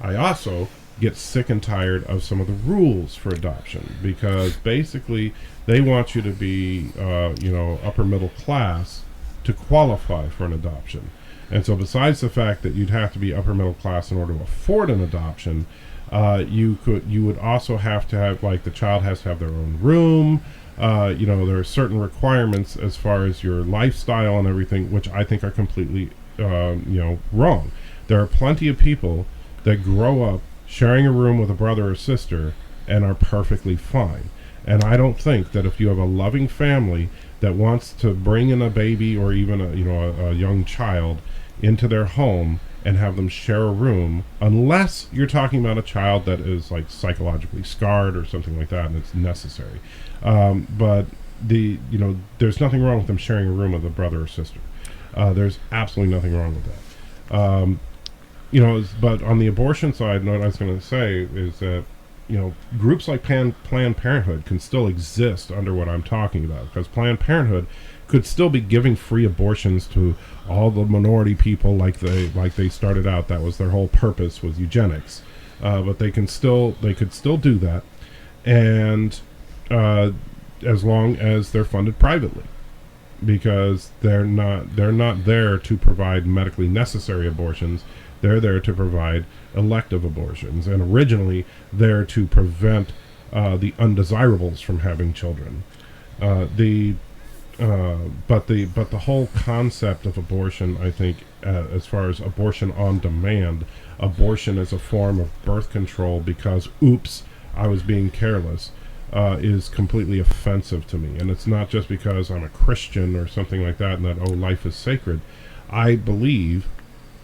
Speaker 2: I also get sick and tired of some of the rules for adoption because basically they want you to be, upper middle class to qualify for an adoption. And so besides the fact that you'd have to be upper middle class in order to afford an adoption, you would also have to have, like, the child has to have their own room. There are certain requirements as far as your lifestyle and everything, which I think are completely, wrong. There are plenty of people that grow up sharing a room with a brother or sister and are perfectly fine. And I don't think that if you have a loving family that wants to bring in a baby or even a young child into their home and have them share a room, unless you're talking about a child that is like psychologically scarred or something like that and it's necessary. But there's nothing wrong with them sharing a room with a brother or sister. There's absolutely nothing wrong with that. But on the abortion side, what I was going to say is that groups like Planned Parenthood can still exist under what I'm talking about, because Planned Parenthood could still be giving free abortions to all the minority people like they started out. That was their whole purpose, was eugenics. But they could still do that, and as long as they're funded privately, because they're not there to provide medically necessary abortions. They're there to provide elective abortions, and originally there to prevent the undesirables from having children. But the whole concept of abortion, I think, as far as abortion on demand, abortion as a form of birth control because, oops, I was being careless, is completely offensive to me. And it's not just because I'm a Christian or something like that and that, life is sacred. I believe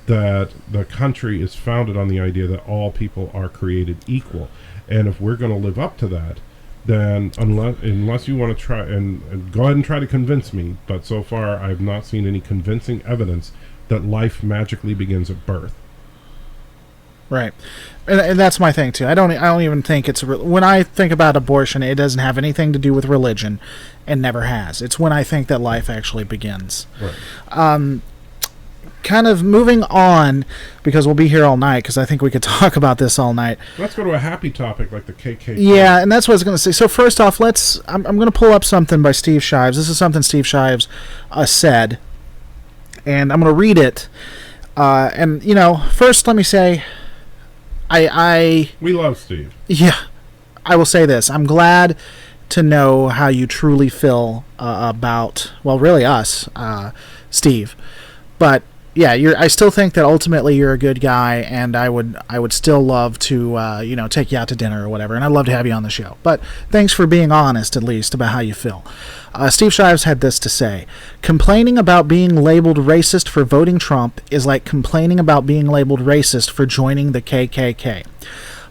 Speaker 2: that the country is founded on the idea that all people are created equal. And if we're going to live up to that, then unless you want to try and go ahead and try to convince me, but so far I've not seen any convincing evidence that life magically begins at birth.
Speaker 1: Right, and that's my thing too. I don't even think it's when I think about abortion, it doesn't have anything to do with religion, and never has. It's when I think that life actually begins. Right. Kind of moving on, because we'll be here all night, because I think we could talk about this all night.
Speaker 2: Let's go to a happy topic like the KKK.
Speaker 1: Yeah, and that's what I was going to say. So first off, I'm going to pull up something by Steve Shives. This is something Steve Shives said, and I'm going to read it. And, first let me say,
Speaker 2: we love Steve.
Speaker 1: Yeah, I will say this. I'm glad to know how you truly feel about, well, really us, Steve. But yeah, I still think that ultimately you're a good guy, and I would still love to take you out to dinner or whatever, and I'd love to have you on the show. But thanks for being honest, at least, about how you feel. Steve Shives had this to say: complaining about being labeled racist for voting Trump is like complaining about being labeled racist for joining the KKK.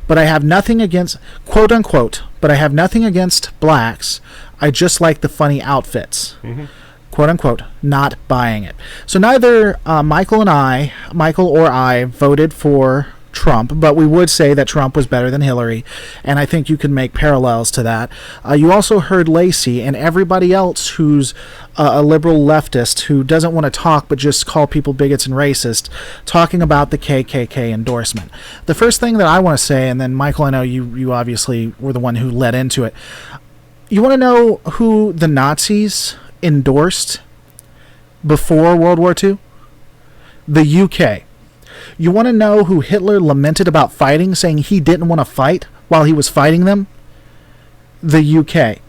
Speaker 1: But I have nothing against, quote unquote, but I have nothing against blacks. I just like the funny outfits. Mm-hmm. Quote unquote, not buying it. So neither Michael or I voted for Trump, but we would say that Trump was better than Hillary, and I think you can make parallels to that. You also heard Lacey and everybody else who's a liberal leftist who doesn't want to talk but just call people bigots and racist, talking about the KKK endorsement. The first thing that I want to say, and then Michael, I know you obviously were the one who led into it. You want to know who the Nazis endorsed before World War II? The UK. You want to know who Hitler lamented about fighting, saying he didn't want to fight while he was fighting them? The UK.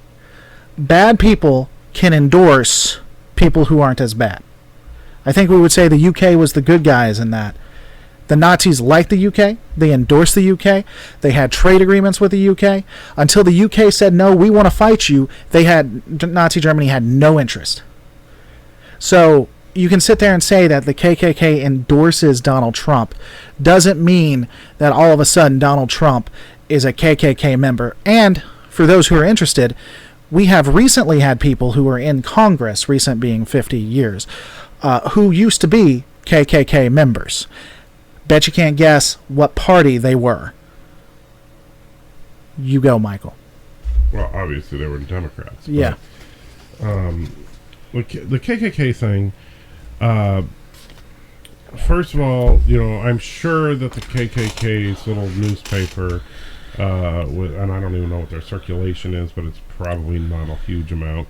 Speaker 1: Bad people can endorse people who aren't as bad. I think we would say the UK was the good guys in that. The Nazis liked the UK. They endorsed the UK. They had trade agreements with the UK. Until the UK said, no, we want to fight you, Nazi Germany had no interest. So you can sit there and say that the KKK endorses Donald Trump. Doesn't mean that all of a sudden Donald Trump is a KKK member. And for those who are interested, we have recently had people who were in Congress, recent being 50 years, who used to be KKK members. Bet you can't guess what party they were. You go, Michael.
Speaker 2: Well, obviously they were Democrats.
Speaker 1: Yeah.
Speaker 2: The KKK thing, first of all, I'm sure that the KKK's little newspaper, and I don't even know what their circulation is, but it's probably not a huge amount.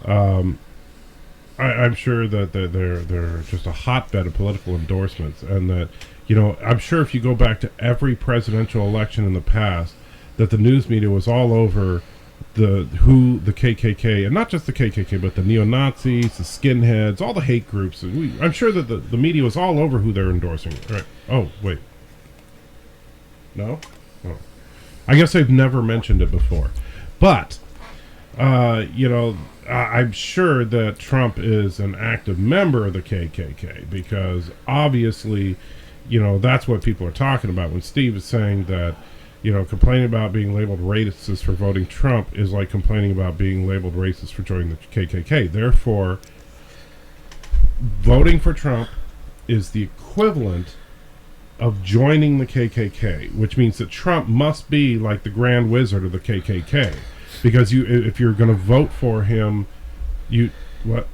Speaker 2: I'm sure that they're just a hotbed of political endorsements, and that I'm sure if you go back to every presidential election in the past, that the news media was all over the KKK, and not just the KKK, but the neo-Nazis, the skinheads, all the hate groups. I'm sure that the media was all over who they're endorsing. Right? Oh, wait. No? Oh. I guess I've never mentioned it before. But, I'm sure that Trump is an active member of the KKK, because obviously, that's what people are talking about. When Steve is saying that, complaining about being labeled racist for voting Trump is like complaining about being labeled racist for joining the KKK. Therefore, voting for Trump is the equivalent of joining the KKK, which means that Trump must be like the Grand Wizard of the KKK. Because if you're going to vote for him, what?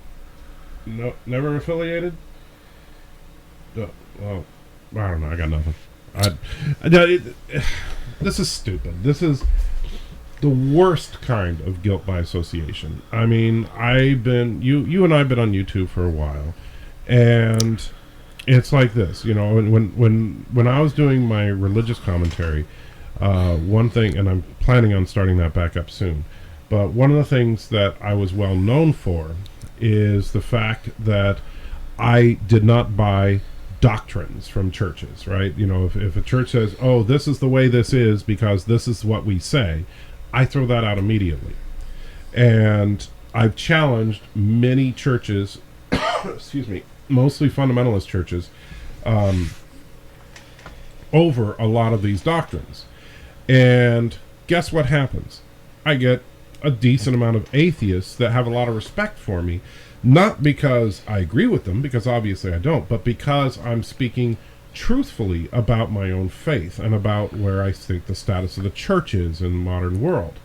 Speaker 2: No, never affiliated? Well, I don't know. I got nothing. This is stupid. This is the worst kind of guilt by association. I mean, you and I have been on YouTube for a while, and it's like this. When I was doing my religious commentary, one thing, and I'm planning on starting that back up soon, but one of the things that I was well known for is the fact that I did not buy doctrines from churches, right? If a church says, oh, this is the way this is because this is what we say, I throw that out immediately. And I've challenged many churches, excuse me, mostly fundamentalist churches, over a lot of these doctrines. And guess what happens? I get a decent amount of atheists that have a lot of respect for me, not because I agree with them, because obviously I don't, but because I'm speaking truthfully about my own faith and about where I think the status of the church is in the modern world.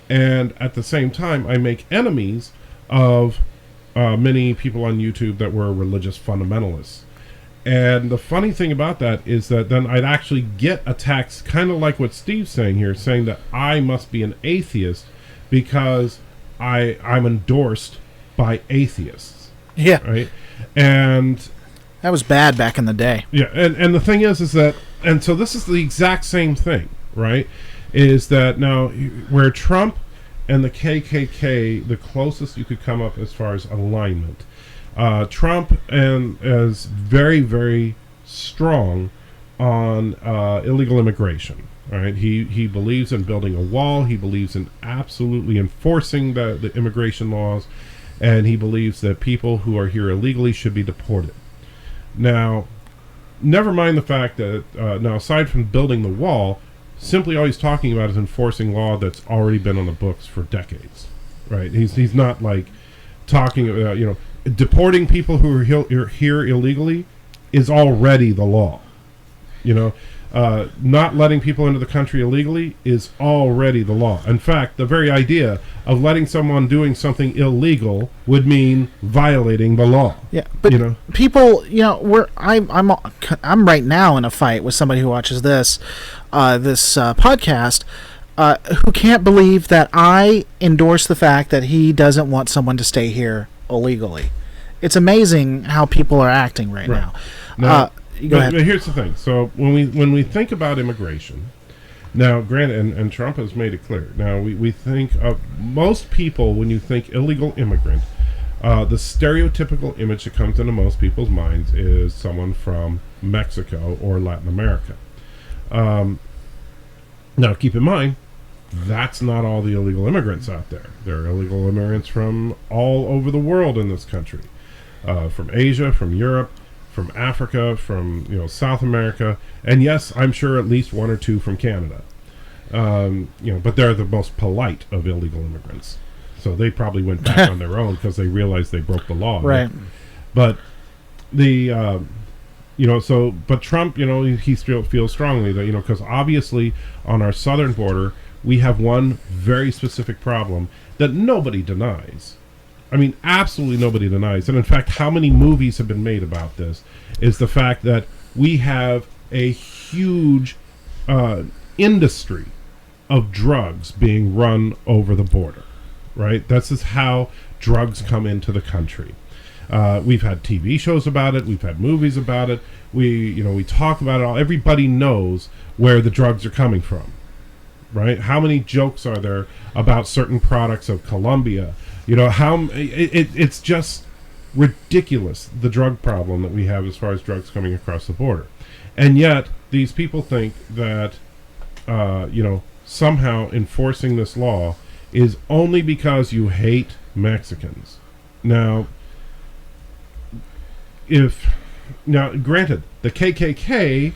Speaker 2: And at the same time, I make enemies of many people on YouTube that were religious fundamentalists. And the funny thing about that is that then I'd actually get attacks, kind of like what Steve's saying here, saying that I must be an atheist because I'm endorsed by atheists.
Speaker 1: Yeah.
Speaker 2: Right? And
Speaker 1: that was bad back in the day.
Speaker 2: Yeah, and the thing is that, and so this is the exact same thing, right? Is that now where Trump and the KKK, the closest you could come up as far as alignment. Trump is very, very strong on illegal immigration. Right? He believes in building a wall. He believes in absolutely enforcing the immigration laws, and he believes that people who are here illegally should be deported. Now, never mind the fact that now aside from building the wall, simply all he's talking about is enforcing law that's already been on the books for decades. Right? He's not like talking about deporting people who are here illegally is already the law. Not letting people into the country illegally is already the law. In fact, the very idea of letting someone doing something illegal would mean violating the law.
Speaker 1: Yeah, but people, I'm right now in a fight with somebody who watches this podcast, who can't believe that I endorse the fact that he doesn't want someone to stay here illegally. It's amazing how people are acting right now.
Speaker 2: But here's the thing. So when we think about immigration, now granted, and Trump has made it clear. Now we think of most people when you think illegal immigrant, The stereotypical image that comes into most people's minds is someone from Mexico or Latin America. Now, keep in mind, that's not all the illegal immigrants out there. There are illegal immigrants from all over the world in this country, from Asia, from Europe, from Africa, from South America, and yes, I'm sure at least one or two from Canada. But they're the most polite of illegal immigrants, so they probably went back on their own because they realized they broke the law.
Speaker 1: Right.
Speaker 2: But but Trump, he still feels strongly that because obviously on our southern border we have one very specific problem that nobody denies. I mean, absolutely nobody denies. And in fact, how many movies have been made about this is the fact that we have a huge industry of drugs being run over the border, right? This is how drugs come into the country. We've had TV shows about it. We've had movies about it. We talk about it all. Everybody knows where the drugs are coming from, right? How many jokes are there about certain products of Colombia? It's just ridiculous, the drug problem that we have as far as drugs coming across the border. And yet, these people think that, somehow enforcing this law is only because you hate Mexicans. Now, granted, the KKK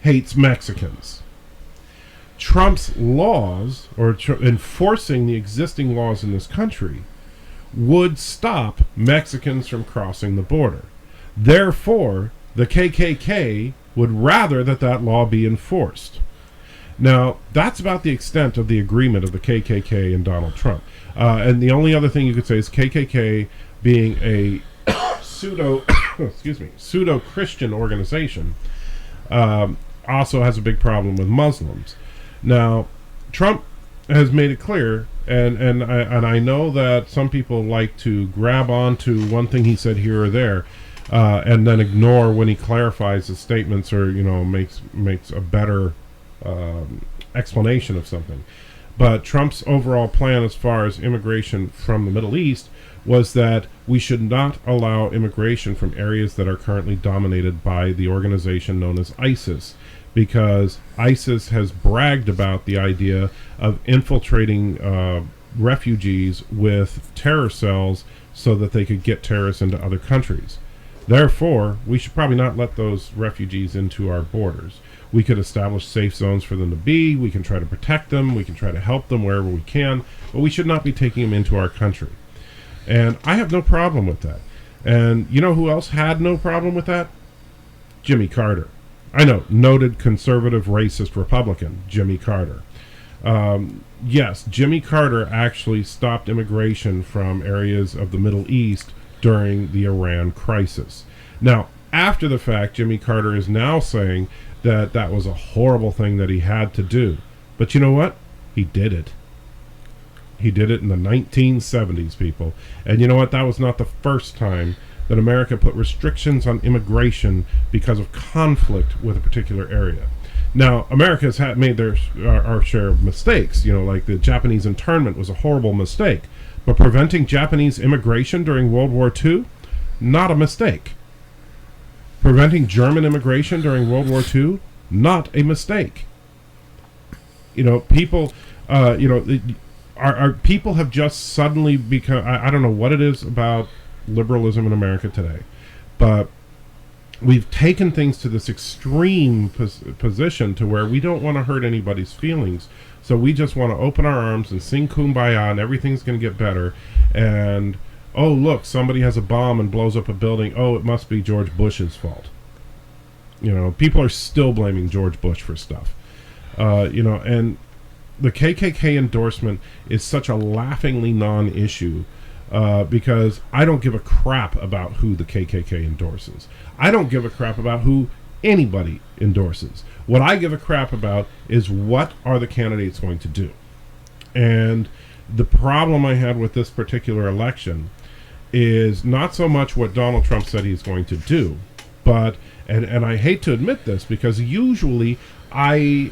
Speaker 2: hates Mexicans. Trump's laws, or enforcing the existing laws in this country, would stop Mexicans from crossing the border. Therefore, the KKK would rather that law be enforced. Now, that's about the extent of the agreement of the KKK and Donald Trump. And the only other thing you could say is KKK being a pseudo-Christian organization also has a big problem with Muslims. Now, Trump has made it clear, and I know that some people like to grab onto one thing he said here or there, and then ignore when he clarifies his statements or makes a better explanation of something. But Trump's overall plan as far as immigration from the Middle East was that we should not allow immigration from areas that are currently dominated by the organization known as ISIS, because ISIS has bragged about the idea of infiltrating refugees with terror cells so that they could get terrorists into other countries. Therefore, we should probably not let those refugees into our borders. We could establish safe zones for them to be. We can try to protect them. We can try to help them wherever we can. But we should not be taking them into our country. And I have no problem with that. And you know who else had no problem with that? Jimmy Carter. I know, noted conservative racist Republican, Jimmy Carter. Yes, Jimmy Carter actually stopped immigration from areas of the Middle East during the Iran crisis. Now, after the fact, Jimmy Carter is now saying that was a horrible thing that he had to do. But you know what? He did it. He did it in the 1970s, people. And you know what? That was not the first time that America put restrictions on immigration because of conflict with a particular area. Now, America has made our share of mistakes. Like the Japanese internment was a horrible mistake. But preventing Japanese immigration during World War II, not a mistake. Preventing German immigration during World War II, not a mistake. People, our people have just suddenly become, I don't know what it is about liberalism in America today, but we've taken things to this extreme position to where we don't want to hurt anybody's feelings. So we just want to open our arms and sing Kumbaya and everything's going to get better. And, oh, look, somebody has a bomb and blows up a building. Oh, it must be George Bush's fault. People are still blaming George Bush for stuff. And the KKK endorsement is such a laughingly non-issue because I don't give a crap about who the KKK endorses. I don't give a crap about who anybody endorses. What I give a crap about is what are the candidates going to do. And the problem I had with this particular election is not so much what Donald Trump said he's going to do, but, and I hate to admit this, because usually I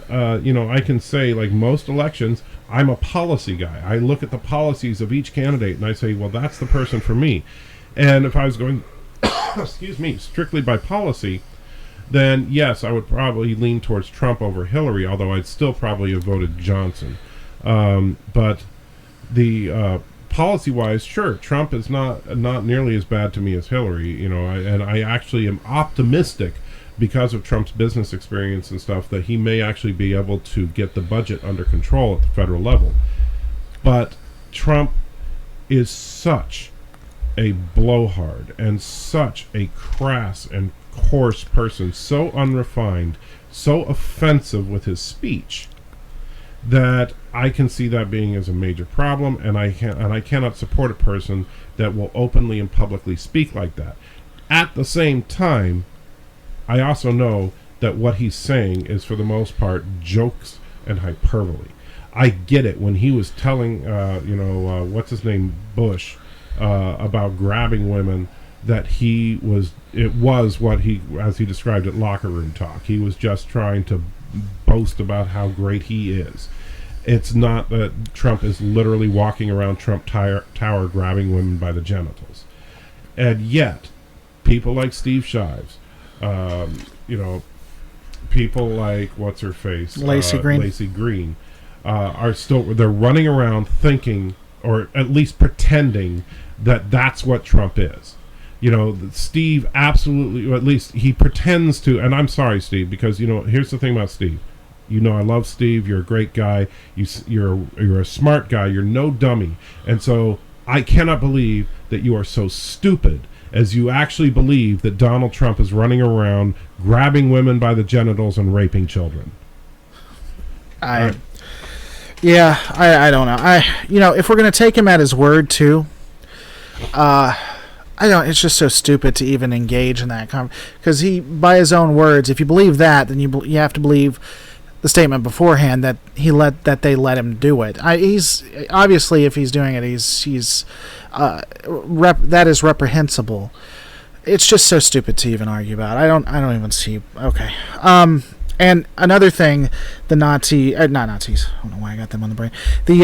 Speaker 2: can say, like most elections, I'm a policy guy. I look at the policies of each candidate and I say, well, that's the person for me. And if I was going, excuse me, strictly by policy, then yes, I would probably lean towards Trump over Hillary, although I'd still probably have voted Johnson. But the policy-wise, sure, Trump is not nearly as bad to me as Hillary, and I actually am optimistic because of Trump's business experience and stuff that he may actually be able to get the budget under control at the federal level. But Trump is such a blowhard and such a crass and coarse person, so unrefined, so offensive with his speech, that I can see that being as a major problem, and I cannot support a person that will openly and publicly speak like that. At the same time, I also know that what he's saying is, for the most part, jokes and hyperbole. I get it when he was telling, what's his name, Bush, about grabbing women, that it was what he, as he described it, locker room talk. He was just trying to boast about how great he is. It's not that Trump is literally walking around Trump Tower grabbing women by the genitals. And yet, people like Steve Shives, people like, what's her face?
Speaker 1: Lacey
Speaker 2: Green, they're running around thinking, or at least pretending, that that's what Trump is. Steve absolutely, or at least he pretends to, and I'm sorry, Steve, because, here's the thing about Steve. I love Steve. You're a great guy. You're a smart guy. You're no dummy. And so I cannot believe that you are so stupid as you actually believe that Donald Trump is running around grabbing women by the genitals and raping children.
Speaker 1: I don't know. If we're going to take him at his word too, it's just so stupid to even engage in that because he, by his own words, if you believe that, then you have to believe the statement beforehand that they let him do it. He's obviously, if he's doing it, that is reprehensible. It's just so stupid to even argue about. I don't even see. Okay. And another thing, the not Nazis. I don't know why I got them on the brain. The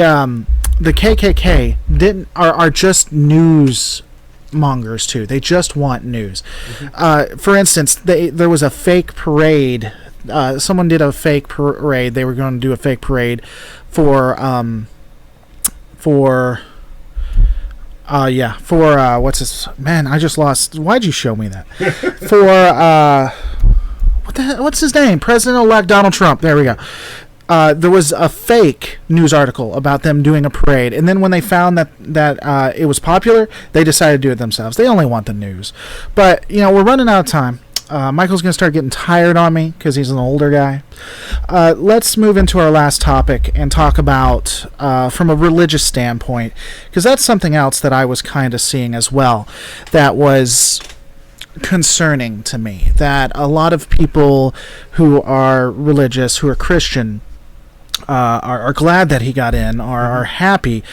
Speaker 1: KKK are just news mongers too. They just want news. Mm-hmm. For instance, there was a fake parade. Someone did a fake parade. They were going to do a fake parade for what's this? Man, I just lost. Why'd you show me that? What's his name? President-elect Donald Trump. There we go. There was a fake news article about them doing a parade, and then when they found that it was popular, they decided to do it themselves. They only want the news. But, we're running out of time. Michael's going to start getting tired on me because he's an older guy. Let's move into our last topic and talk about, from a religious standpoint, because that's something else that I was kind of seeing as well that was concerning to me, that a lot of people who are religious, who are Christian, are glad that he got in, are happy.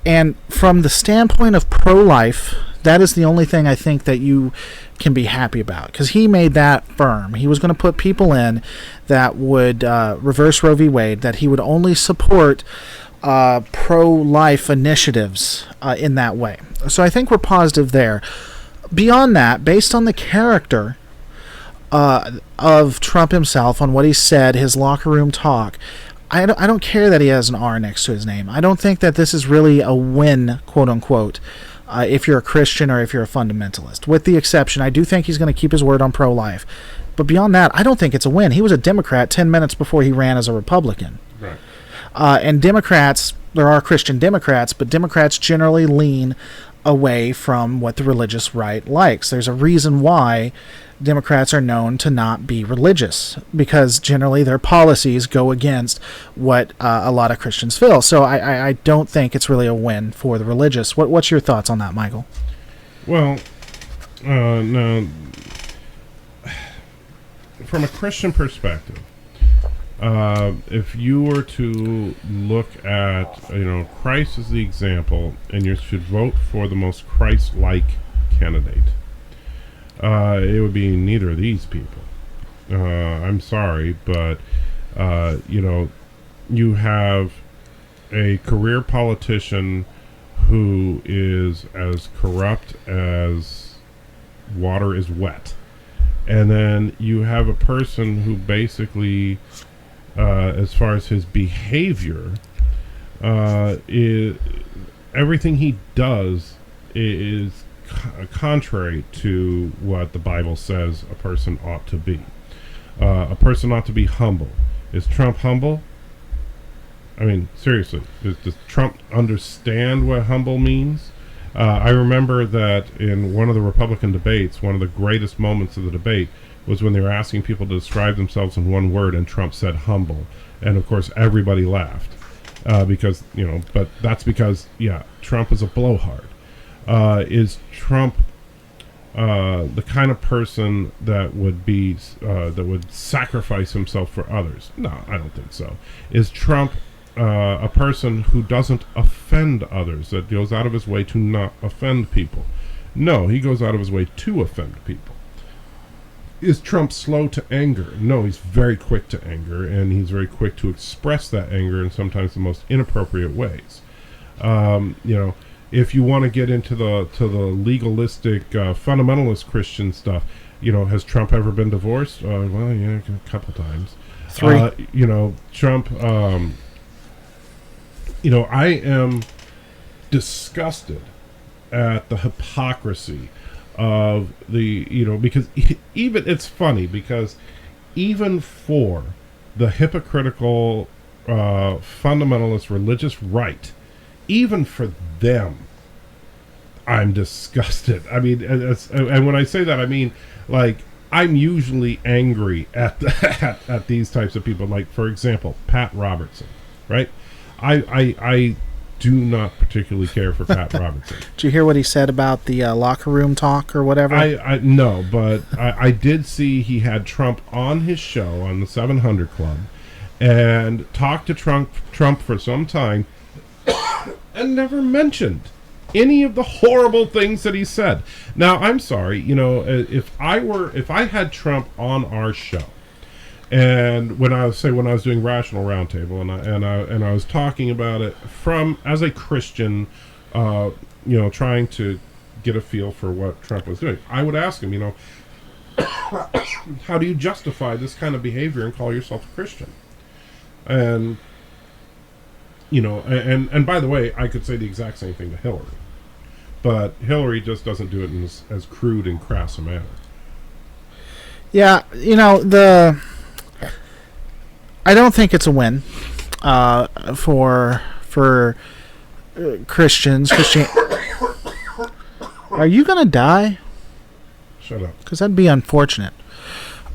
Speaker 1: And from the standpoint of pro-life, that is the only thing I think that you can be happy about, because he made that firm. He was going to put people in that would reverse Roe v. Wade, that he would only support pro-life initiatives in that way. So I think we're positive there. Beyond that, based on the character of Trump himself, on what he said, his locker room talk, I don't care that he has an R next to his name. I don't think that this is really a win, quote unquote, if you're a Christian or if you're a fundamentalist. With the exception, I do think he's going to keep his word on pro-life. But beyond that, I don't think it's a win. He was a Democrat 10 minutes before he ran as a Republican.
Speaker 2: Right.
Speaker 1: And Democrats, there are Christian Democrats, but Democrats generally lean away from what the religious right likes. There's a reason why Democrats are known to not be religious, because generally their policies go against what a lot of Christians feel. So I don't think it's really a win for the religious. What's your thoughts on that, Michael?
Speaker 2: Well, now, from a Christian perspective, if you were to look at, Christ as the example, and you should vote for the most Christ-like candidate, it would be neither of these people. I'm sorry, but You have a career politician who is as corrupt as water is wet. And then you have a person who basically, as far as his behavior, everything he does is contrary to what the Bible says a person ought to be. A person ought to be humble. Is Trump humble? I mean, seriously, does Trump understand what humble means? I remember that in one of the Republican debates, one of the greatest moments of the debate was when they were asking people to describe themselves in one word, and Trump said humble. And of course, everybody laughed. But that's because, Trump is a blowhard. Is Trump the kind of person that would sacrifice himself for others? No, I don't think so. Is Trump a person who doesn't offend others, that goes out of his way to not offend people? No, he goes out of his way to offend people. Is Trump slow to anger? No, he's very quick to anger, and he's very quick to express that anger in sometimes the most inappropriate ways. If you want to get into the legalistic fundamentalist Christian stuff, has Trump ever been divorced? Well, yeah, a couple times.
Speaker 1: 3.
Speaker 2: Trump. I am disgusted at the hypocrisy of because even it's funny because even for the hypocritical fundamentalist religious right, even for them, I'm disgusted. I mean, and when I say that, I mean, like, I'm usually angry at these types of people. Like, for example, Pat Robertson, right? I do not particularly care for Pat Robertson.
Speaker 1: Did you hear what he said about the locker room talk or whatever?
Speaker 2: No, but I did see he had Trump on his show on the 700 Club and talked to Trump for some time and never mentioned any of the horrible things that he said. Now, I'm sorry, if I had Trump on our show, and when I was doing Rational Roundtable, and I was talking about it as a Christian, trying to get a feel for what Trump was doing, I would ask him, how do you justify this kind of behavior and call yourself a Christian? And and by the way, I could say the exact same thing to Hillary, but Hillary just doesn't do it in as crude and crass a manner.
Speaker 1: Yeah, I don't think it's a win for Christians. Are you gonna die?
Speaker 2: Shut up.
Speaker 1: Because that'd be unfortunate.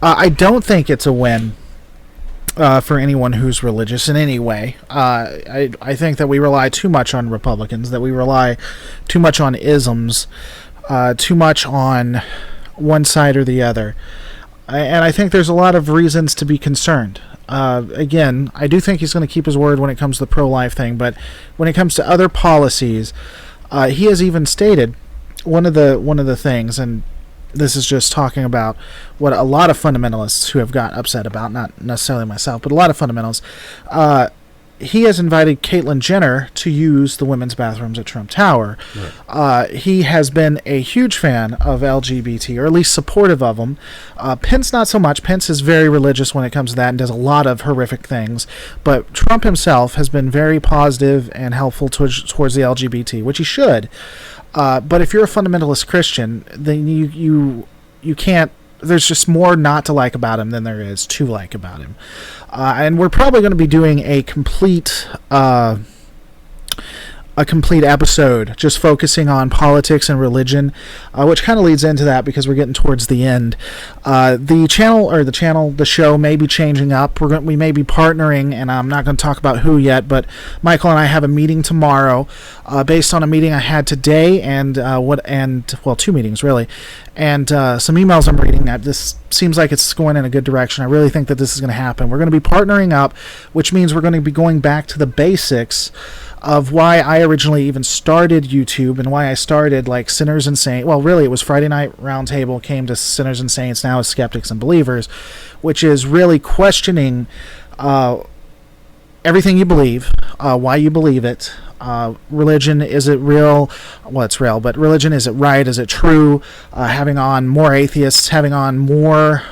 Speaker 1: I don't think it's a win for anyone who's religious in any way. I think that we rely too much on Republicans, that we rely too much on isms, too much on one side or the other. And I think there's a lot of reasons to be concerned. Again, I do think he's going to keep his word when it comes to the pro-life thing, but when it comes to other policies, he has even stated one of the things, and this is just talking about what a lot of fundamentalists who have got upset about, not necessarily myself, but a lot of fundamentalists, he has invited Caitlyn Jenner to use the women's bathrooms at Trump Tower. Right. He has been a huge fan of LGBT, or at least supportive of them. Pence, not so much. Pence is very religious when it comes to that and does a lot of horrific things. But Trump himself has been very positive and helpful towards the LGBT, which he should. But if you're a fundamentalist Christian, then you can't. There's just more not to like about him than there is to like about him. And we're probably going to be doing a complete episode just focusing on politics and religion, which kind of leads into that because we're getting towards the end. The show may be changing up. We may be partnering, and I'm not going to talk about who yet, but Michael and I have a meeting tomorrow based on a meeting I had today and 2 meetings really, and some emails I'm reading that this seems like it's going in a good direction. I really think that this is going to happen. We're going to be partnering up, which means we're going to be going back to the basics of why I originally even started YouTube and why I started like Sinners and Saints. Well, really, it was Friday Night Roundtable, came to Sinners and Saints, now is Skeptics and Believers, which is really questioning everything you believe, why you believe it. Religion, is it real? Well, it's real, but religion, is it right? Is it true? Having on more atheists, having on more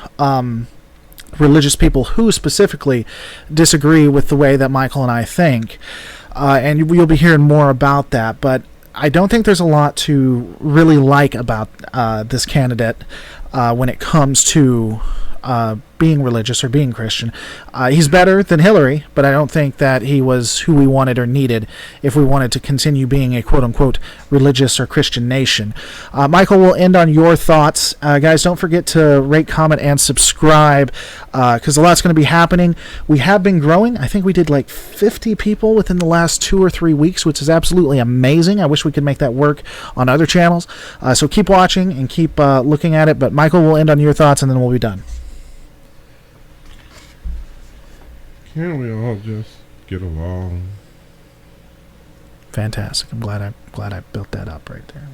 Speaker 1: religious people who specifically disagree with the way that Michael and I think. And you'll be hearing more about that, but I don't think there's a lot to really like about this candidate when it comes to being religious or being Christian. He's better than Hillary, but I don't think that he was who we wanted or needed if we wanted to continue being a quote-unquote religious or Christian nation. Michael, will end on your thoughts. Guys, don't forget to rate, comment, and subscribe because a lot's going to be happening. We have been growing. I think we did like 50 people within the last 2 or 3 weeks, which is absolutely amazing. I wish we could make that work on other channels. So keep watching and keep looking at it. But Michael, will end on your thoughts, and then we'll be done.
Speaker 2: Can't we all just get along?
Speaker 1: Fantastic. I'm glad I built that up right there.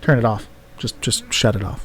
Speaker 1: Turn it off. Just shut it off.